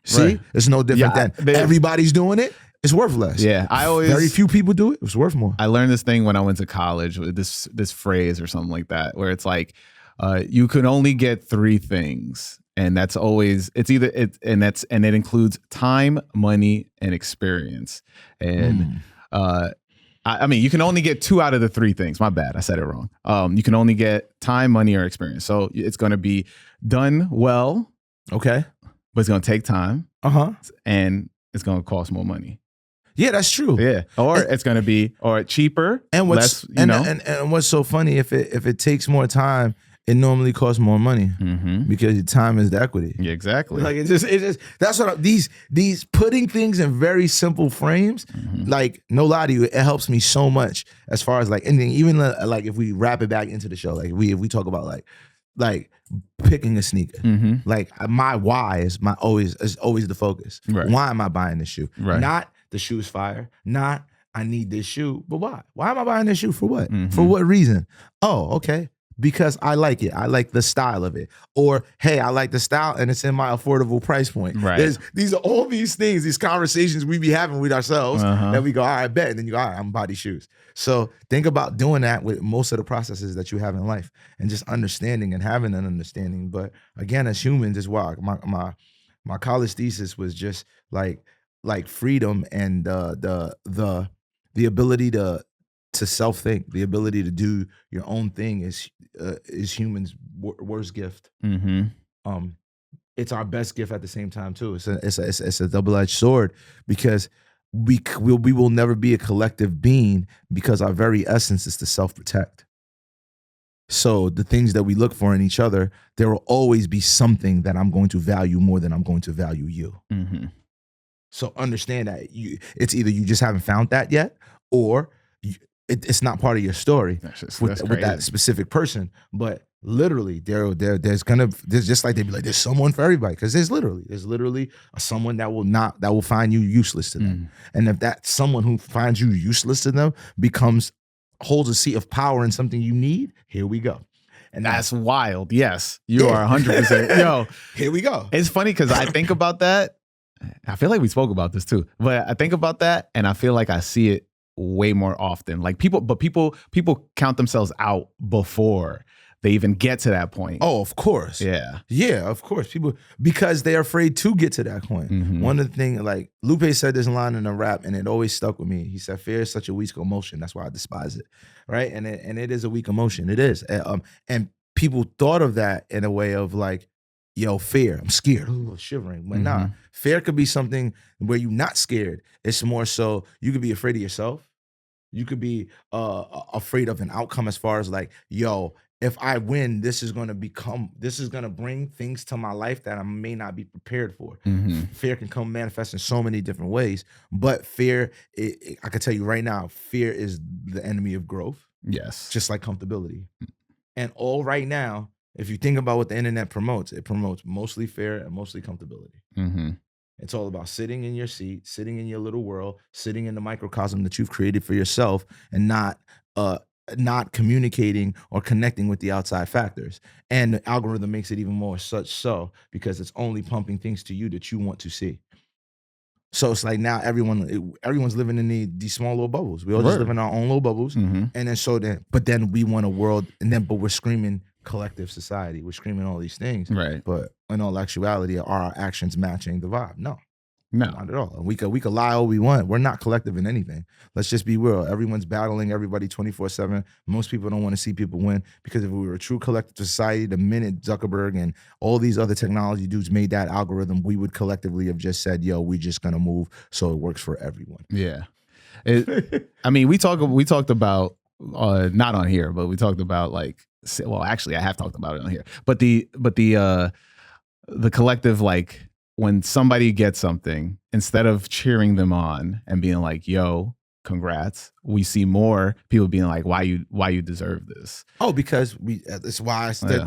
See, Right. it's no different than everybody's doing it. It's worth less. Yeah, very few people do it. It's worth more. I learned this thing when I went to college with this phrase or something like that, where it's like, you can only get 3 things, and that's always and it includes time, money, and experience. And I mean, you can only get 2 out of the 3 things. My bad, I said it wrong. You can only get time, money, or experience. So it's going to be done well, okay, but it's going to take time, and it's going to cost more money. Yeah, that's true. Yeah, or it's going to be cheaper and less. And what's so funny, if it takes more time, it normally costs more money because your time is the equity. Yeah, exactly. Like it just that's what these putting things in very simple frames. Like, no lie to you, it helps me so much as far as like anything. Even like if we wrap it back into the show, like if we talk about like picking a sneaker, like my why is always the focus. Right. Why am I buying this shoe? Right. Not the shoe's fire. Not I need this shoe, but why? Why am I buying this shoe? For what? For what reason? Oh, okay. Because I like it. I like the style of it. Or, hey, I like the style and it's in my affordable price point. Right. These are all these things, these conversations we be having with ourselves that we go, all right, bet. And then you go, all right, I'm gonna buy these shoes. So think about doing that with most of the processes that you have in life and just understanding and having an understanding. But again, as humans as well, my college thesis was just like freedom and the ability to self-think, the ability to do your own thing is humans' worst gift. It's our best gift at the same time too. It's a double-edged sword because we will never be a collective being because our very essence is to self-protect. So the things that we look for in each other, there will always be something that I'm going to value more than I'm going to value you. So understand that it's either you just haven't found that yet, or it's not part of your story with that specific person. But literally, there's just like they'd be like, there's someone for everybody, because there's literally someone that will find you useless to them. And if that someone who finds you useless to them holds a seat of power in something you need, here we go. And that's wild. Yes, you are 100%. Yo, here we go. It's funny because I think about that. I feel like we spoke about this too, but I think about that and I feel like I see it way more often. Like people count themselves out before they even get to that point. Oh, of course. Yeah, of course. People, because they're afraid to get to that point. One of the things, like Lupe said this line in a rap and it always stuck with me. He said, fear is such a weak emotion. That's why I despise it. Right. And it is a weak emotion. It is. And people thought of that in a way of like, yo, fear, I'm scared, shivering. But nah, fear could be something where you're not scared. It's more so you could be afraid of yourself. You could be afraid of an outcome as far as like, yo, if I win, this is gonna bring things to my life that I may not be prepared for. Fear can come manifest in so many different ways, but fear, I can tell you right now, fear is the enemy of growth. Yes. Just like comfortability. And all right now, if you think about what the internet promotes, it promotes mostly fear and mostly comfortability. It's all about sitting in your seat, sitting in your little world, sitting in the microcosm that you've created for yourself, and not communicating or connecting with the outside factors. And the algorithm makes it even more such so because it's only pumping things to you that you want to see. So it's like now everyone's living in these small little bubbles. We all just live in our own little bubbles. And then we want a world, but we're screaming collective society. We're screaming all these things. Right. But in all actuality, are our actions matching the vibe? No. No. Not at all. We could lie all we want. We're not collective in anything. Let's just be real. Everyone's battling everybody 24/7. Most people don't want to see people win, because if we were a true collective society, the minute Zuckerberg and all these other technology dudes made that algorithm, we would collectively have just said, yo, we're just going to move so it works for everyone. Yeah. I mean, we talked about, not on here, but we talked about like, well, actually I have talked about it on here, but the collective, like when somebody gets something, instead of cheering them on and being like, yo, congrats, we see more people being like, why you deserve this. Oh, because that's why I said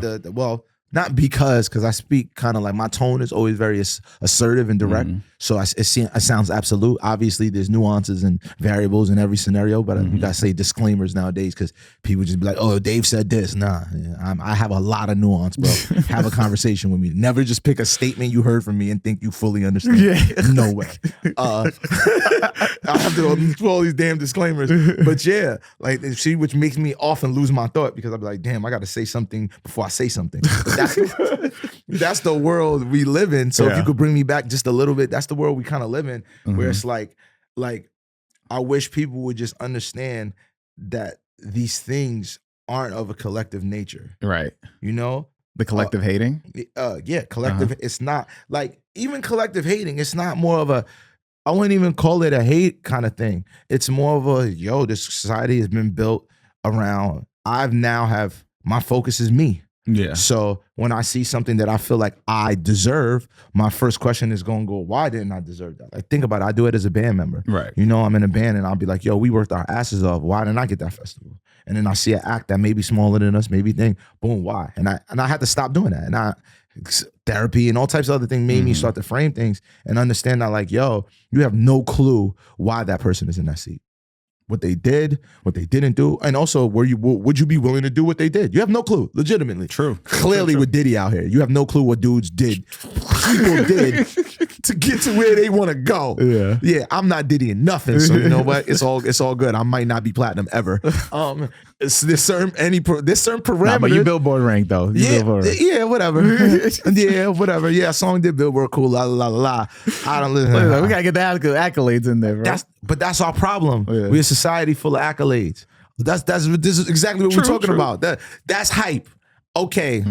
not because I speak kind of like my tone is always very assertive and direct. So it sounds absolute. Obviously, there's nuances and variables in every scenario, but you gotta say disclaimers nowadays because people just be like, "Oh, Dave said this." Nah, I have a lot of nuance, bro. Have a conversation with me. Never just pick a statement you heard from me and think you fully understand. Yeah. No way. I have to go through all these damn disclaimers, but yeah, like see, which makes me often lose my thought because I'll be like, "Damn, I got to say something before I say something." But that's the world we live in. So if you could bring me back just a little bit, that's the world we kind of live in, where it's like I wish people would just understand that these things aren't of a collective nature. Right. You know? The collective hating? Yeah, collective. It's not like even collective hating, it's not more of a, I wouldn't even call it a hate kind of thing. It's more of a, this society has been built around, my focus is me. Yeah. So when I see something that I feel like I deserve, my first question is going to go, why didn't I deserve that? Like, think about it. I do it as a band member. Right. You know, I'm in a band and I'll be like, we worked our asses off. Why didn't I get that festival? And then I see an act that may be smaller than us, maybe think, boom, why? And I had to stop doing that. And therapy and all types of other things made me start to frame things and understand that like, you have no clue why that person is in that seat. What they did, what they didn't do, and also would you be willing to do what they did? You have no clue, legitimately. True. Clearly true. With Diddy out here, you have no clue what dudes did, people did to get to where they want to go. Yeah. Yeah, I'm not Diddying nothing, so you know what? It's all good. I might not be platinum ever. There's certain parameters. Nah, but you Billboard rank though. Yeah, whatever. Yeah, whatever. Yeah, a song did Billboard cool. La la la la. I don't listen. We gotta get the accolades in there, bro. But that's our problem. Yeah. We're a society full of accolades. This is exactly what we're talking about. That's hype. Okay,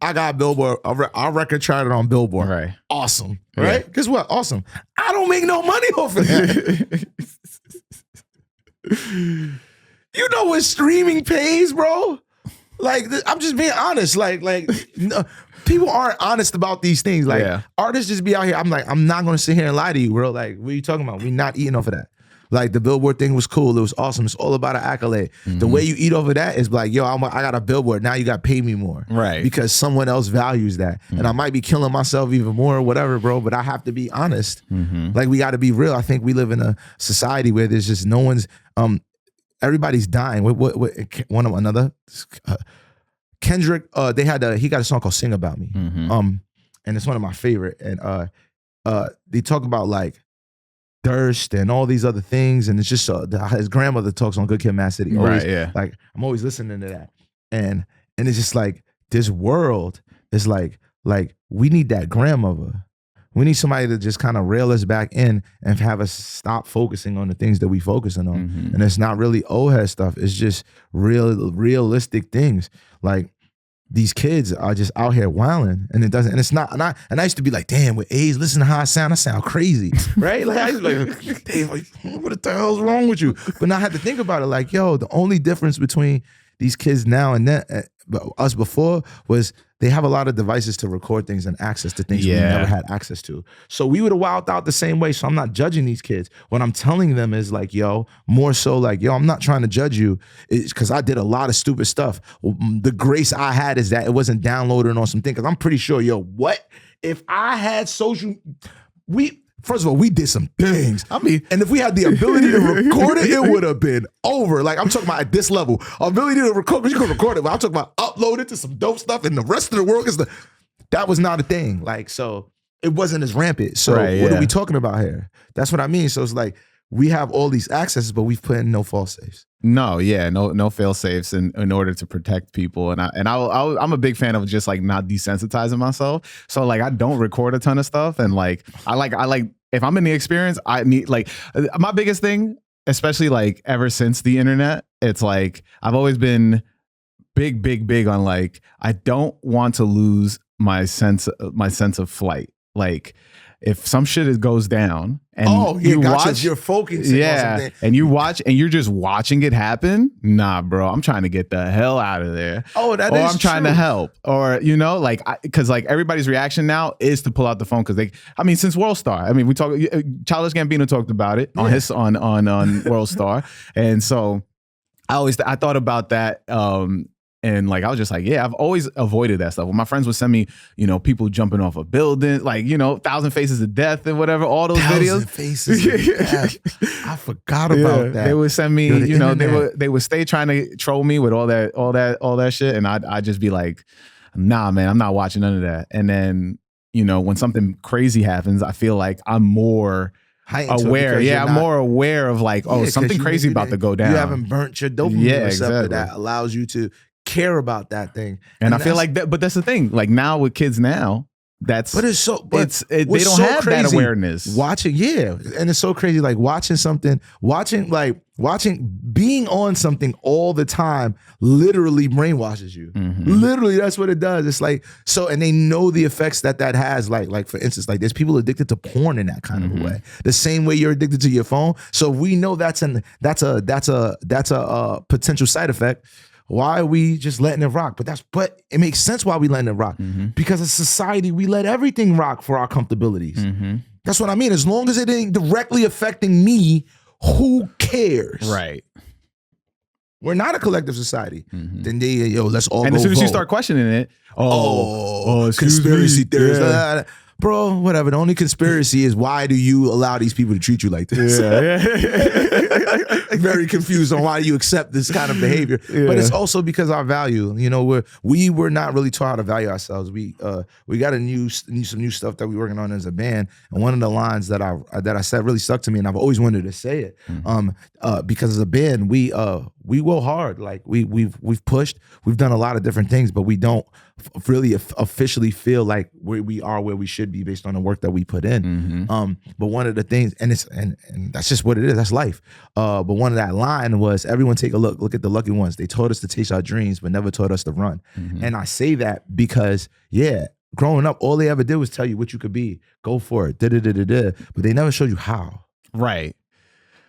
I got Billboard. Our record charted on Billboard. Right. Awesome. Right? Yeah. Guess what? Awesome. I don't make no money off of that. You know what streaming pays, bro? Like, I'm just being honest. Like no, people aren't honest about these things. Like, artists just be out here. I'm like, I'm not gonna sit here and lie to you, bro. Like, what are you talking about? We're not eating off of that. Like, the Billboard thing was cool. It was awesome. It's all about an accolade. The way you eat over that is like, I got a Billboard. Now you got to pay me more. Right. Because someone else values that. And I might be killing myself even more or whatever, bro, but I have to be honest. Like, we got to be real. I think we live in a society where there's just no one's, everybody's dying. One of another, Kendrick, he got a song called Sing About Me. And it's one of my favorite. And they talk about like, thirst and all these other things, and it's just his grandmother talks on Good Kid, Mad City. Always, right, yeah. Like, I'm always listening to that, and it's just like this world is like we need that grandmother. We need somebody to just kind of rail us back in and have us stop focusing on the things that we focusing on, and it's not really old head stuff. It's just realistic things like. These kids are just out here wilding, and it doesn't, and it's not. And I used to be like, damn, with age, listen to how I sound crazy, right? Like, I used to be like, damn, like, what the hell's wrong with you? But now I had to think about it, like, the only difference between these kids now and then, us before, was they have a lot of devices to record things and access to things we never had access to. So we would have wilded out the same way. So I'm not judging these kids. What I'm telling them is like, more so like, I'm not trying to judge you. It's because I did a lot of stupid stuff. The grace I had is that it wasn't downloaded on something. Because I'm pretty sure, what if I had First of all, we did some things. And if we had the ability to record it, it would have been over. Like, I'm talking about at this level. Ability to record, because you can record it, but I'm talking about upload it to some dope stuff and the rest of the world that was not a thing. Like, so it wasn't as rampant. So what are we talking about here? That's what I mean. So it's like, we have all these accesses, but we've put in no fail safes. No fail safes in order to protect people. And I'm a big fan of just like not desensitizing myself. So like, I don't record a ton of stuff, and like I like if I'm in the experience, I need like my biggest thing, especially like ever since the internet, it's like I've always been big on like, I don't want to lose my sense of flight. Like, if some shit goes down and you're focusing on something. And you watch and you're just watching it happen, nah, bro, I'm trying to get the hell out of there. Or I'm trying to help, or like, because like everybody's reaction now is to pull out the phone because since World Star, we talk. Childish Gambino talked about it on his on World Star, and so I thought about that. And like, I was just like, yeah, I've always avoided that stuff. When my friends would send me, people jumping off a building, like, 1,000 Faces of Death and whatever, all those videos. 1,000 Faces of Death. I forgot about that. They would send me, they would stay trying to troll me with all that shit. And I'd just be like, nah, man, I'm not watching none of that. And then, when something crazy happens, I feel like I'm more aware. Yeah, I'm more aware of like, something crazy about to go down. You haven't burnt your dopamine receptor that allows you to care about that thing. And I feel like that, but that's the thing. Like now with kids now, they don't have that awareness. Watching, and it's so crazy. Like being on something all the time literally brainwashes you. Literally, that's what it does. It's like and they know the effects that has. Like for instance, like there's people addicted to porn in that kind of a way. The same way you're addicted to your phone. So we know that's a potential side effect. Why are we just letting it rock? But it makes sense why we letting it rock. Because as society, we let everything rock for our comfortabilities. That's what I mean. As long as it ain't directly affecting me, who cares? Right. We're not a collective society. Then let's all and go as soon as vote. you start questioning it, conspiracy theories. Yeah. Bro, whatever. The only conspiracy is why do you allow these people to treat you like this? Very confused on why you accept this kind of behavior. But it's also because our value. We were not really taught how to value ourselves. We got some new stuff that we're working on as a band. And one of the lines that I said really stuck to me, and I've always wanted to say it. Because as a band, we go hard. Like we've pushed, we've done a lot of different things, but we don't really officially feel like we are where we should be based on the work that we put in. But one of the things, and that's just what it is. That's life. But one of that line was, everyone take a look at the lucky ones. They taught us to chase our dreams, but never taught us to run. And I say that because, growing up, all they ever did was tell you what you could be. Go for it. But they never showed you how. Right.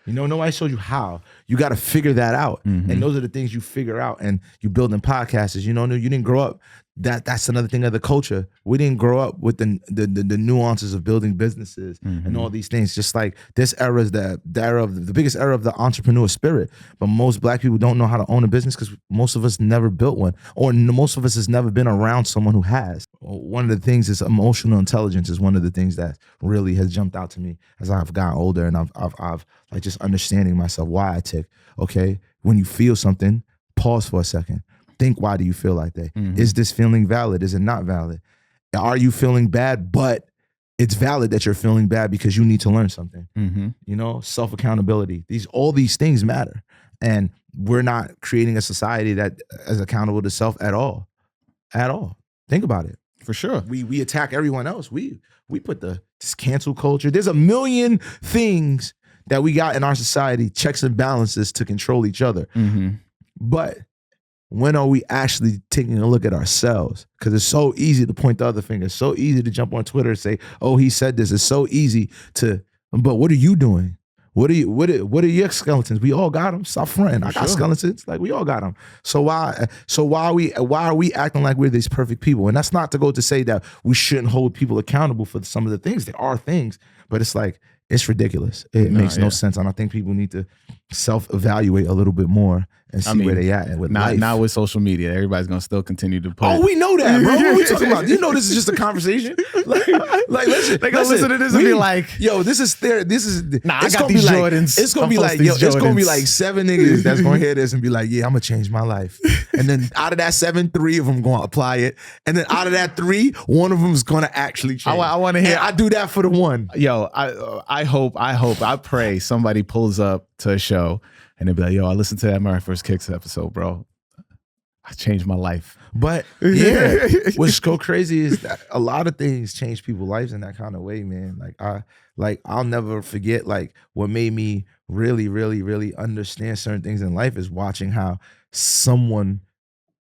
Nobody showed you how. You got to figure that out. And those are the things you figure out. And you building podcasts. You didn't grow up. That's another thing of the culture. We didn't grow up with the nuances of building businesses and all these things. Just like this era is the biggest era of the entrepreneur spirit. But most Black people don't know how to own a business because most of us never built one, or most of us has never been around someone who has. One of the things is emotional intelligence is one of the things that really has jumped out to me as I've gotten older, and I've like just understanding myself, why I tick. Okay, when you feel something, pause for a second. Think, why do you feel like that? Is this feeling valid? Is it not valid? Are you feeling bad, but it's valid that you're feeling bad because you need to learn something? Self-accountability. All these things matter. And we're not creating a society that is accountable to self at all. At all. Think about it. For sure. We attack everyone else. We put this cancel culture. There's a million things that we got in our society, checks and balances to control each other. But when are we actually taking a look at ourselves? Because it's so easy to point the other finger. It's so easy to jump on Twitter and say, oh, he said this. It's so easy but what are you doing? What are your skeletons? We all got them. Stop fronting. I got skeletons. Like, we all got them. So why are we acting like we're these perfect people? And that's not to go to say that we shouldn't hold people accountable for some of the things. There are things, but it's like, it's ridiculous. It makes no sense. And I think people need to self-evaluate a little bit more and see where they at with life. Not with social media. Everybody's gonna still continue to put. Oh, we know that, bro. What are we talking about? This is just a conversation. Listen, they gonna listen to this and be like, "Yo, this is I got these Jordans. It's gonna be like, it's gonna be like 7 niggas that's gonna hear this and be like, yeah, I'm gonna change my life. And then out of that 7, 3 of them gonna apply it. And then out of that 3, one of them is gonna actually change. I want to hear. And I do that for the one. Yo, I pray somebody pulls up to a show and they'll be like, yo, I listened to that My First Kicks episode, bro. I changed my life. But what's so crazy is that a lot of things change people's lives in that kind of way, man. I'll never forget, like, what made me really, really, really understand certain things in life is watching how someone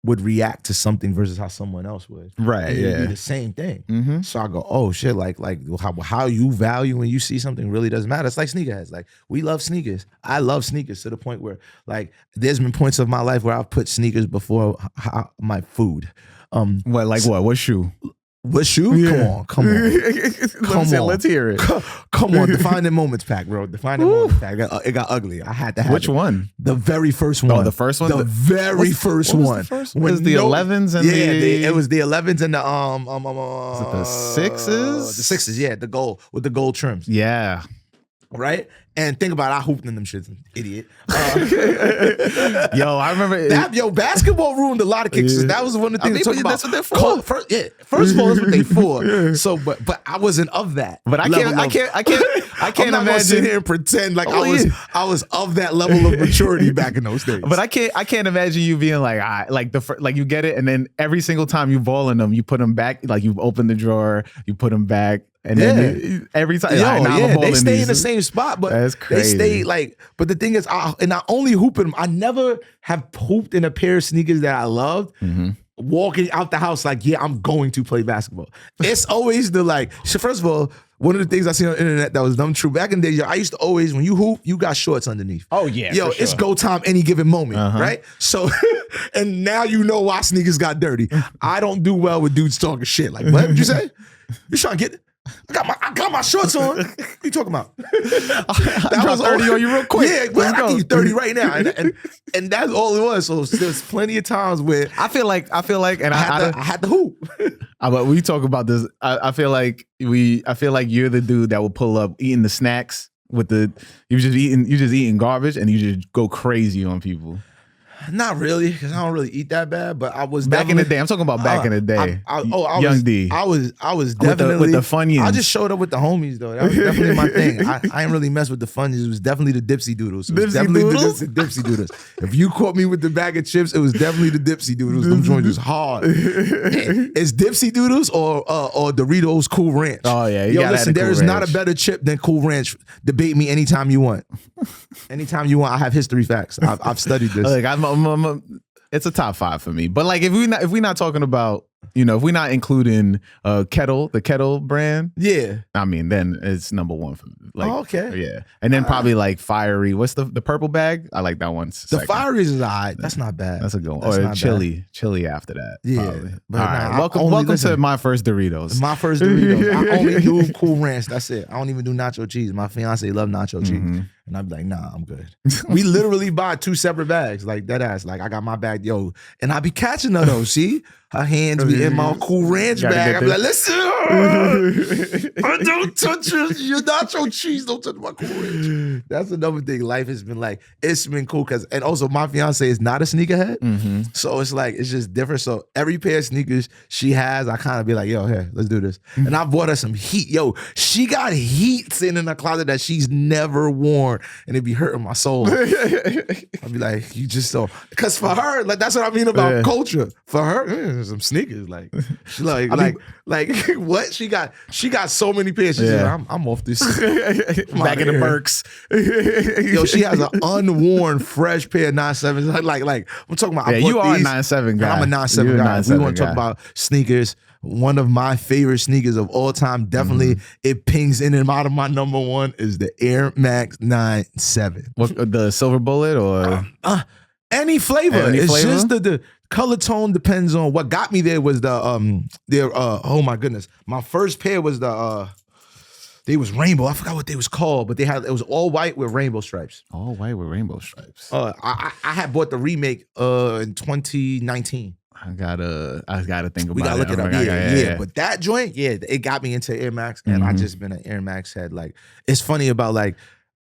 would react to something versus how someone else would. Right. And it'd be the same thing. So I go, oh shit, like how you value when you see something really doesn't matter. It's like sneakerheads. Like, we love sneakers. I love sneakers to the point where, like, there's been points of my life where I've put sneakers before my food. What shoe? What shoe? Yeah. Come on. Let's hear it. Come on, Defining Moments pack, bro. Defining Moments pack. It got ugly. I had to have Which one? The very first one. Oh, the first one? The very first what was one. The first one? It was the 11s and it was the 11s and the Was it the 6s? The 6s, yeah, the gold with the gold trims. Yeah. Right? And think about it, I hooped in them shits, idiot. Yo, I remember basketball ruined a lot of kicks. That was one of the things to talk about. That's what they're for. First of all, that's what they for. So, but I wasn't of that. But I can't I'm not gonna sit imagine. here and pretend like I was of that level of maturity back in those days. But I can't imagine you being like, like you get it, and then every single time you ball in them, you put them back. Like you open the drawer, you put them back. And then every time, they stay in the same spot, but that's crazy. They stay but the thing is, I only hoop in them. I never have hooped in a pair of sneakers that I loved. Mm-hmm. Walking out the house like, yeah, I'm going to play basketball. It's always so first of all, one of the things I see on the internet that was dumb true. Back in the day, I used to always, when you hoop, you got shorts underneath. Oh, yeah. Yo, it's go time any given moment, right? So, and now you know why sneakers got dirty. I don't do well with dudes talking shit. Like, what did you say? You trying to get I got my shorts on. What you talking about? That was 30 on you real quick. Yeah, but I give you 30 right now. And that's all it was. So there's plenty of times where I feel like and I had to hoop. But we talk about this. I feel like you're the dude that will pull up eating the snacks with you just eating garbage and you just go crazy on people. Not really, because I don't really eat that bad. But I was back in the day. I'm talking about back in the day. Young D. I was definitely with the Funyuns. I just showed up with the homies though. That was definitely my thing. I ain't really mess with the Funyuns. It was definitely the Dipsy Doodles. It was definitely the Dipsy Doodles. If you caught me with the bag of chips, it was definitely the Dipsy Doodles. Them joints was hard. It's Dipsy Doodles or Doritos Cool Ranch. Oh yeah, yo, listen, there is not a better chip than Cool Ranch. Debate me anytime you want. Anytime you want. I have history facts. I've studied this. Like, it's a top 5 for me. But like if we're not talking about, if we're not including the Kettle brand, yeah, I mean then it's number 1 for me. Like, okay, yeah, and then probably like Fiery. What's the purple bag? I like that one. The Fieries is alright. That's not bad. That's a good one. Or chili after that. Yeah. All right. Welcome to my first Doritos. My first Doritos. I only do Cool Ranch. That's it. I don't even do nacho cheese. My fiance love nacho cheese. And I'd be like, nah, I'm good. We literally buy 2 separate bags, like that ass. Like I got my bag, yo, and I be catching her though. See, her hands be in my Cool Ranch bag. I be like, listen, I don't touch your nacho cheese. Don't touch my Cool Ranch. That's another thing. Life has been like, it's been cool and also my fiance is not a sneakerhead, so it's like it's just different. So every pair of sneakers she has, I kind of be like, yo, here, let's do this. And I bought her some heat. Yo, she got heat sitting in her closet that she's never worn. And it'd be hurting my soul. I'd be like, you just so, because for her, like that's what I mean about culture. For her, some sneakers, like she like what she got so many pairs. She's like, I'm off this. Back in the Mercs. Yo, she has an unworn, fresh pair of 9.7s. Like I'm talking about. Yeah, you are a 9.7 guy. I'm a 9.7 guy. We want to talk about sneakers. One of my favorite sneakers of all time, definitely it pings in and out of my number 1 is the Air Max 9.7. What, the silver bullet or any flavor? It's just the color tone depends on what got me there was the oh my goodness. My first pair was they was rainbow. I forgot what they was called, but it was all white with rainbow stripes. All white with rainbow stripes. I had bought the remake in 2019. I gotta think about it. We gotta look it up. Yeah. But that joint, it got me into Air Max, and I just been an Air Max head. Like, it's funny about like,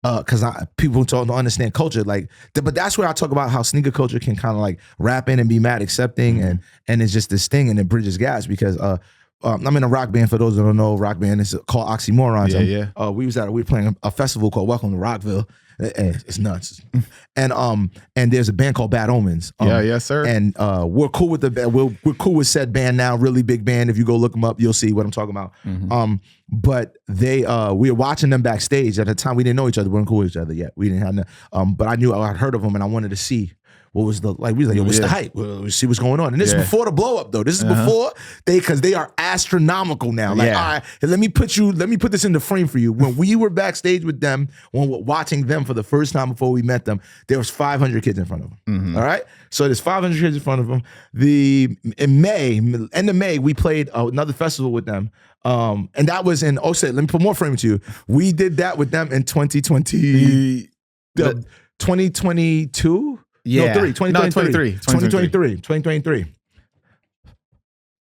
because people don't understand culture. Like, but that's where I talk about how sneaker culture can kind of like wrap in and be mad accepting, and it's just this thing, and it bridges gaps because I'm in a rock band. For those that don't know, rock band is called Oxymorrons. We were playing a festival called Welcome to Rockville. It's nuts. And there's a band called Bad Omens. Yes, sir. And we're cool with the band. We're cool with said band now. Really big band. If you go look them up, you'll see what I'm talking about. But we were watching them backstage. At the time, we didn't know each other. We weren't cool with each other yet. We didn't have but I knew I'd heard of them and I wanted to see what was the like? We was like, yo, what's the hype? Well, let's see what's going on. And this is before the blow up though. This is before because they are astronomical now. Like, all right, let me put this in the frame for you. When we were backstage with them, when we were watching them for the first time before we met them, there was 500 kids in front of them. All right, so there's 500 kids in front of them. End of May, we played another festival with them. And that was in let me put more frame to you. We did that with them in 2020. 2022? Yeah. No, 2023.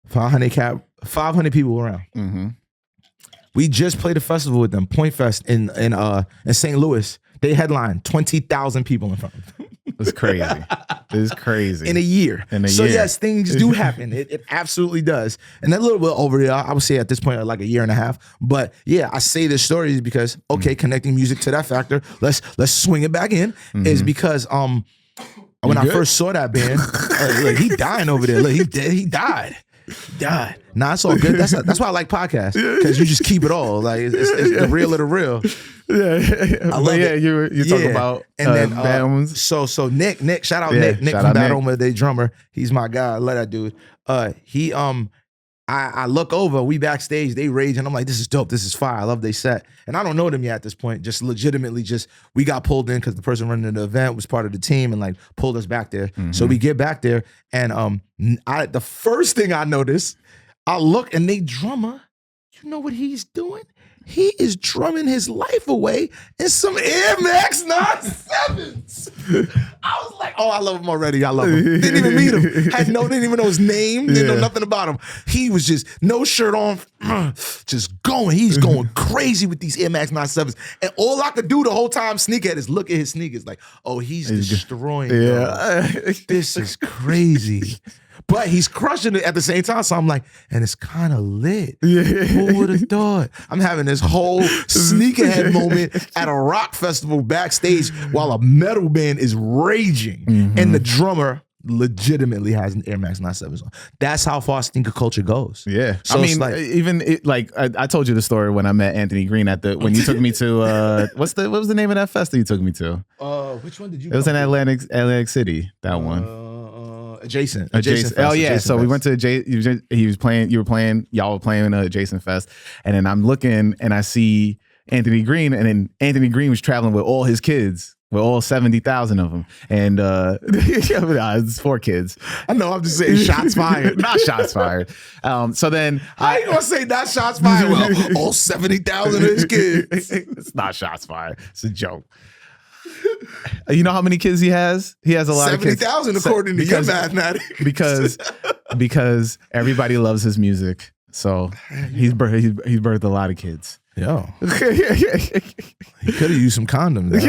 500 people around. We just played a festival with them, Point Fest in St. Louis. They headlined 20,000 people in front of them. It's crazy. It's crazy. In a year. So yes, things do happen. It absolutely does. And that little bit over there, I would say at this point, like a year and a half. But yeah, I say this story is because, connecting music to that factor, let's swing it back in, is because when I first saw that band, look, he dying over there. Look, he dead. He died. Nah, it's all good. That's why I like podcasts, because you just keep it all. Like it's the real of the real. I love it. You talk about and then bands. So Nick, shout out Nick from Bad Oma, the drummer. He's my guy. I love that dude. I look over, we backstage, they rage, and I'm like, this is dope, this is fire, I love they set. And I don't know them yet at this point, just legitimately we got pulled in because the person running the event was part of the team and like pulled us back there. So we get back there, and the first thing I notice, I look and they drummer, you know what he's doing? He is drumming his life away in some Air Max 97s. I was like, oh, I love him already. I love him. Didn't even meet him. Didn't even know his name. Didn't know nothing about him. He was just no shirt on, just going. He's going crazy with these Air Max 97s. And all I could do the whole time, sneakerhead, is look at his sneakers like, oh, he's destroying them. This is crazy. But he's crushing it at the same time. So I'm like, and it's kind of lit. Who would have thought? I'm having this whole sneakerhead moment at a rock festival backstage while a metal band is raging. And the drummer legitimately has an Air Max 97s on. That's how far sneaker culture goes. Yeah. So I mean, I told you the story when I met Anthony Green when you took me to, what was the name of that fest that you took me to? Which one did you It was in Atlantic City, that one. Adjacent. Oh yeah. So we went to y'all were playing Adjacent Fest, and then I'm looking and I see Anthony Green, and then Anthony Green was traveling with all his kids, with all 70,000 of them, and it's 4 kids. I know. I'm just saying shots fired. Not shots fired. So then I ain't gonna say not shots fired. Well, all 70,000 of his kids. It's not shots fired. It's a joke. You know how many kids he has? He has a lot of kids. 70,000 according to your mathematics. Because everybody loves his music. So he's birthed a lot of kids. Yo. He could have used some condoms.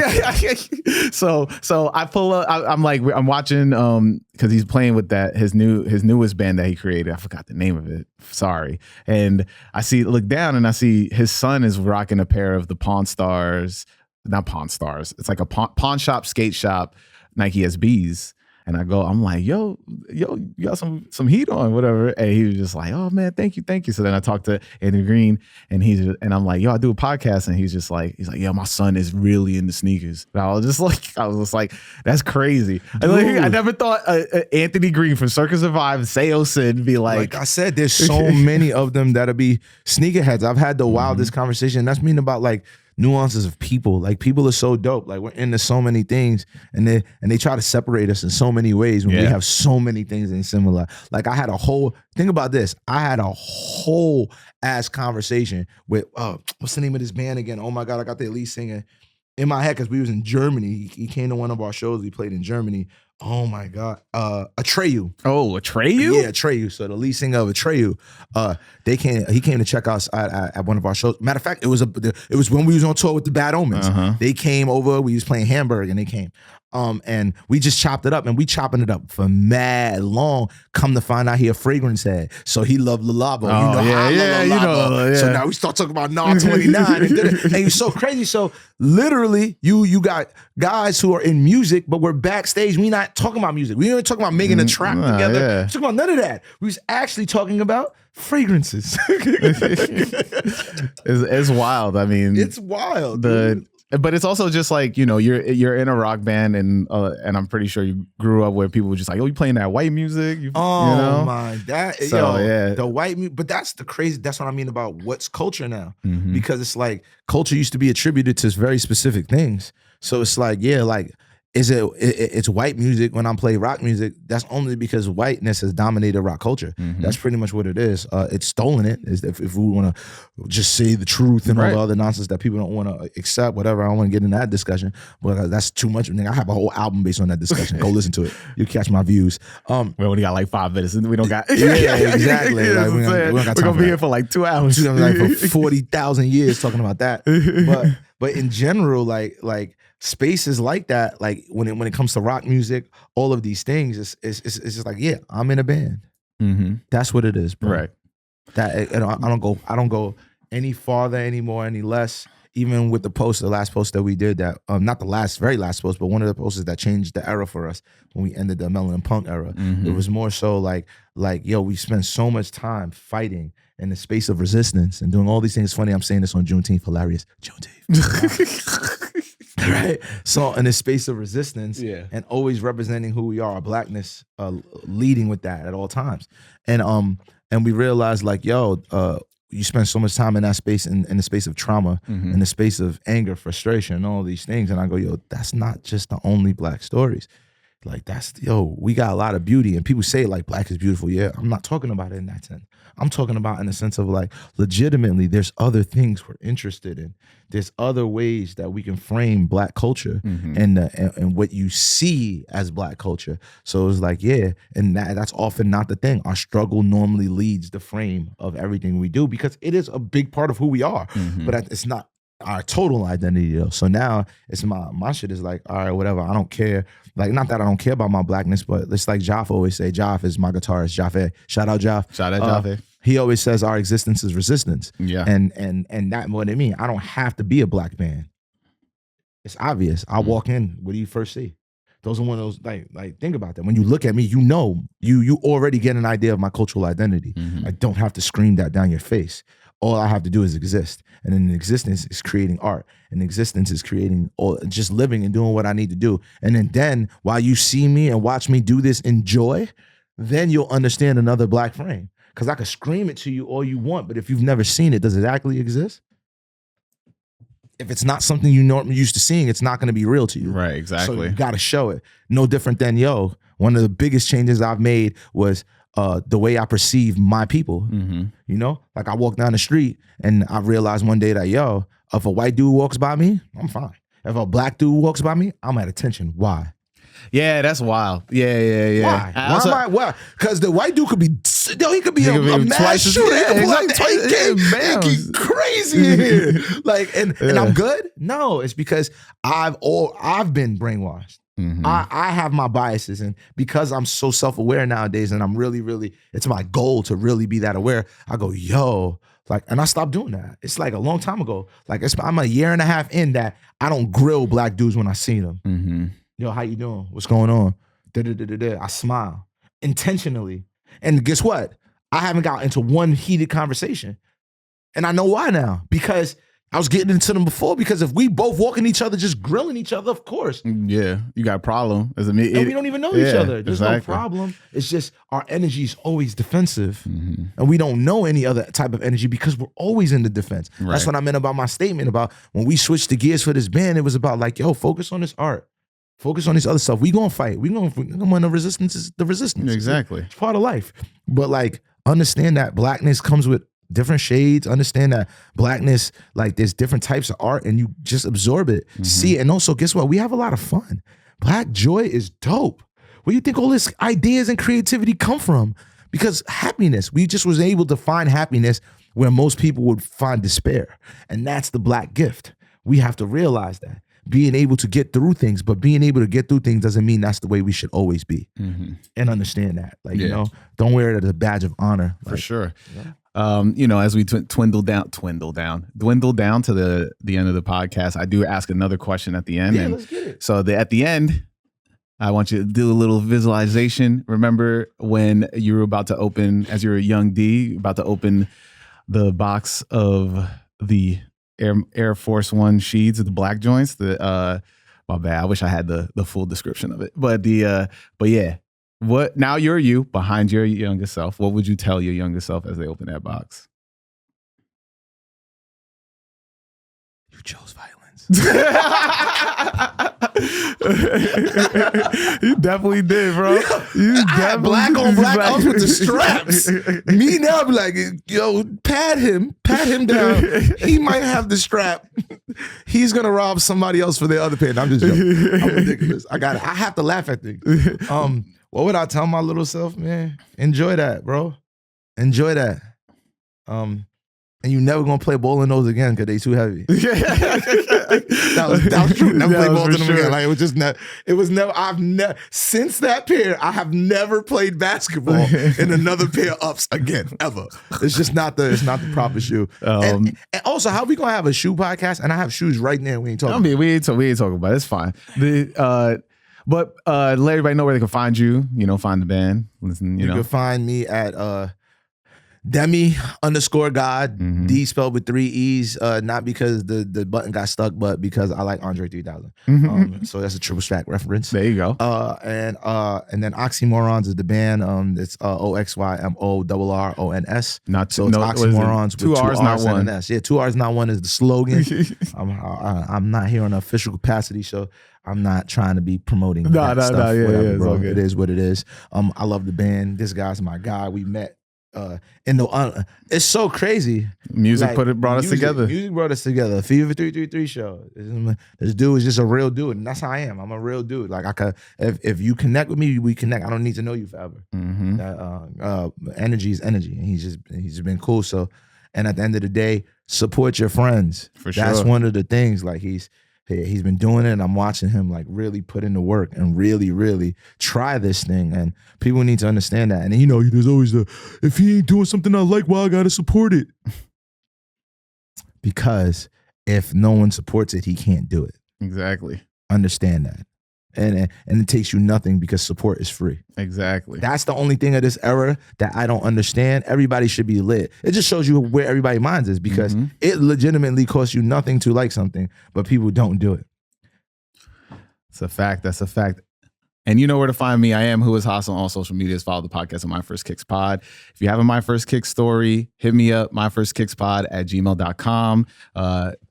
So I pull up, I'm watching because he's playing with his newest band that he created. I forgot the name of it. Sorry. And I look down and I see his son is rocking a pair of the Pawn Stars. Not Pawn Stars. It's like a pawn shop, skate shop, Nike SBs. And I'm like, yo, you got some heat on, whatever. And he was just like, oh man, thank you. So then I talked to Anthony Green, and I'm like, yo, I do a podcast, and he's like, yeah, my son is really into sneakers. And I was just like, that's crazy. I never thought Anthony Green from Circus Survive, Sayo Sid, be like I said, there's so many of them that'll be sneakerheads. I've had the wildest conversation. That's mean about like nuances of people. Like people are so dope. Like we're into so many things, and they try to separate us in so many ways when we have so many things in similar. Like think about this. I had a whole ass conversation with what's the name of this band again? Oh my God, I got the lead singer in my head because we was in Germany. He came to one of our shows. We played in Germany. Oh my God. Atreyu. Oh, Atreyu? Yeah, Atreyu. So the lead singer of Atreyu, he came to check us at one of our shows. Matter of fact, it was when we was on tour with the Bad Omens. They came over, we was playing Hamburg, and they came. And we just chopped it up, and we chopping it up for mad long. Come to find out he a fragrance head. So he loved Le Labo. So now we start talking about NAR 29 and it's so crazy. So literally you got guys who are in music, but we're backstage. We not talking about music. We ain't talking about making a track together. We're talking about none of that. We was actually talking about fragrances. It's wild. I mean, it's wild. But it's also just like, you know, you're in a rock band, and I'm pretty sure you grew up where people were just like, oh, you playing that white music? You know? My, the white music. But that's that's what I mean about what's culture now. Mm-hmm. Because it's like culture used to be attributed to very specific things. So it's like, it's white music when I'm playing rock music. That's only because whiteness has dominated rock culture. Mm-hmm. That's pretty much what it is. It's stolen it. If we want to just say the truth and all the other nonsense that people don't want to accept, whatever. I don't want to get in that discussion, but that's too much. I have a whole album based on that discussion. Go listen to it. You'll catch my views. We only got like 5 minutes, and we don't got. Exactly. Like, we're gonna be here for like 2 hours. Like for 40,000 years talking about that. But in general, like spaces like that, like when it comes to rock music, all of these things, it's just like, yeah, I'm in a band. Mm-hmm. That's what it is, bro. Right. That I don't go any farther anymore, any less. Even with the last post that we did, that not the very last post, but one of the posters that changed the era for us when we ended the Melanin Punk era. Mm-hmm. It was more so like we spent so much time fighting in the space of resistance and doing all these things. Funny, I'm saying this on Juneteenth, hilarious. Juneteenth. Right? So in the space of resistance and always representing who we are, our blackness, leading with that at all times. And we realized like, you spend so much time in that space, in the space of trauma, in the space of anger, frustration, and all these things. And I go, that's not just the only black stories. Like we got a lot of beauty, and people say like black is beautiful. Yeah, I'm not talking about it in that sense. I'm talking about in the sense of like legitimately there's other things we're interested in. There's other ways that we can frame black culture and what you see as black culture. So it's like, and that's often not the thing. Our struggle normally leads the frame of everything we do because it is a big part of who we are, but it's not our total identity though. So now it's my shit is like, all right, whatever, I don't care. Like, not that I don't care about my blackness, but it's like Joff always say. Joff is my guitarist, Jaffe. Shout out Joff. Shout out Jaffe. He always says our existence is resistance. Yeah. And that what I mean. I don't have to be a black man. It's obvious. I walk in, what do you first see? Those are one of those, like think about that. When you look at me, you already get an idea of my cultural identity. I don't have to scream that down your face. All I have to do is exist. And then existence is creating art. And existence is creating just living and doing what I need to do. And then while you see me and watch me do this in joy, then you'll understand another black frame. Because I could scream it to you all you want, but if you've never seen it, does it actually exist? If it's not something you normally used to seeing, it's not going to be real to you. Right, exactly. So you got to show it. No different than, one of the biggest changes I've made was the way I perceive my people. You know, like I walk down the street and I realized one day that, if a white dude walks by me, I'm fine. If a black dude walks by me, I'm at attention. Why? Yeah, that's wild. Yeah. Why? Because the white dude could be, he could be a mass shooter. He could be crazy in here. Like, and I'm good? No, it's because I've been brainwashed. I have my biases, and because I'm so self-aware nowadays, and I'm really, it's my goal to really be that aware. I go, and I stopped doing that. It's like a long time ago. Like I'm a year and a half in that I don't grill black dudes when I see them. Yo, how you doing? What's going on? I smile intentionally. And guess what? I haven't got into one heated conversation. And I know why now. Because I was getting into them before. Because if we both walking each other, just grilling each other, of course. Yeah, you got a problem. And we don't even know each other. There's no problem. It's just our energy is always defensive. And we don't know any other type of energy because we're always in the defense. Right. That's what I meant about my statement about when we switched the gears for this band. It was about like, focus on this art. Focus on this other stuff. We gonna fight. We gonna the resistance is the resistance. Exactly. It's part of life. But like, understand that blackness comes with different shades. Understand that blackness, like there's different types of art and you just absorb it. See it. And also, guess what? We have a lot of fun. Black joy is dope. Where do you think all this ideas and creativity come from? Because happiness, we just was able to find happiness where most people would find despair. And that's the black gift. We have to realize that. Being able to get through things, but being able to get through things doesn't mean that's the way we should always be. And understand that. Like, don't wear it as a badge of honor. For sure. As we dwindle down to the end of the podcast, I do ask another question at the end. Yeah, let's get it. So at the end, I want you to do a little visualization. Remember when you were about to open, as you're a young D, about to open the box of the Air Force One sheets with the black joints. My bad. I wish I had the full description of it. But yeah. What now? You're you behind your younger self. What would you tell your younger self as they open that box? You chose violence. You definitely did, bro. You definitely black on black ups with the straps. Me now be like, yo, pat him down. He might have the strap. He's gonna rob somebody else for their other pen. I'm just joking. I'm ridiculous. I got it. I have to laugh at things. What would I tell my little self, man? Enjoy that, bro. Enjoy that. And you never gonna play bowling those again because they too heavy. that was true. Never play bowling them again. Like it was never. I've never since that pair. I have never played basketball in another pair of ups again ever. It's just not the proper shoe. And also, how we gonna have a shoe podcast? And I have shoes right now. We ain't talking. I mean, we ain't talking about it. It's fine. But let everybody know where they can find you. You know, find the band. Listen, you know, can find me at Demi_God, D spelled with 3 E's, not because the button got stuck, but because I like Andre 3000. So that's a triple stack reference. There you go. And then Oxymorrons is the band. It's OXYMORRONS. Not so it's Oxymorrons with 2 R's, not one. And an S. Yeah, 2 R's, not one is the slogan. I'm not here on an official capacity, so I'm not trying to be promoting that stuff. Whatever, bro. It is what it is. I love the band. This guy's my guy. We met. It's so crazy. Music brought us together. Music brought us together. Fever 333 show. This dude is just a real dude, and that's how I am. I'm a real dude. Like if you connect with me, we connect. I don't need to know you forever. Energy is energy, and he's just been cool. So, and at the end of the day, support your friends. For sure, that's one of the things. Like he's been doing it, and I'm watching him like really put in the work and really, really try this thing. And people need to understand that. And there's always if he ain't doing something I like, well, I gotta support it. Because if no one supports it, he can't do it. Exactly. Understand that. And it takes you nothing because support is free. Exactly. That's the only thing of this era that I don't understand. Everybody should be lit. It just shows you where everybody's minds is because it legitimately costs you nothing to like something, but people don't do it. It's a fact. That's a fact. And you know where to find me. I am Who Is Hostile on all social medias. Follow the podcast on My First Kicks Pod. If you have a My First Kicks story, hit me up, myfirstkicks@gmail.com.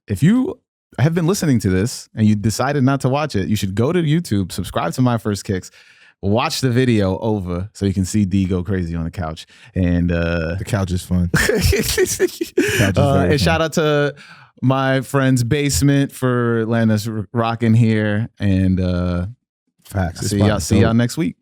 If you have been listening to this and you decided not to watch it, you should go to YouTube, subscribe to My First Kicks, watch the video over so you can see D go crazy on the couch. And the couch is fun. And shout out to my friend's Basement for letting us rocking here. And facts. See y'all next week.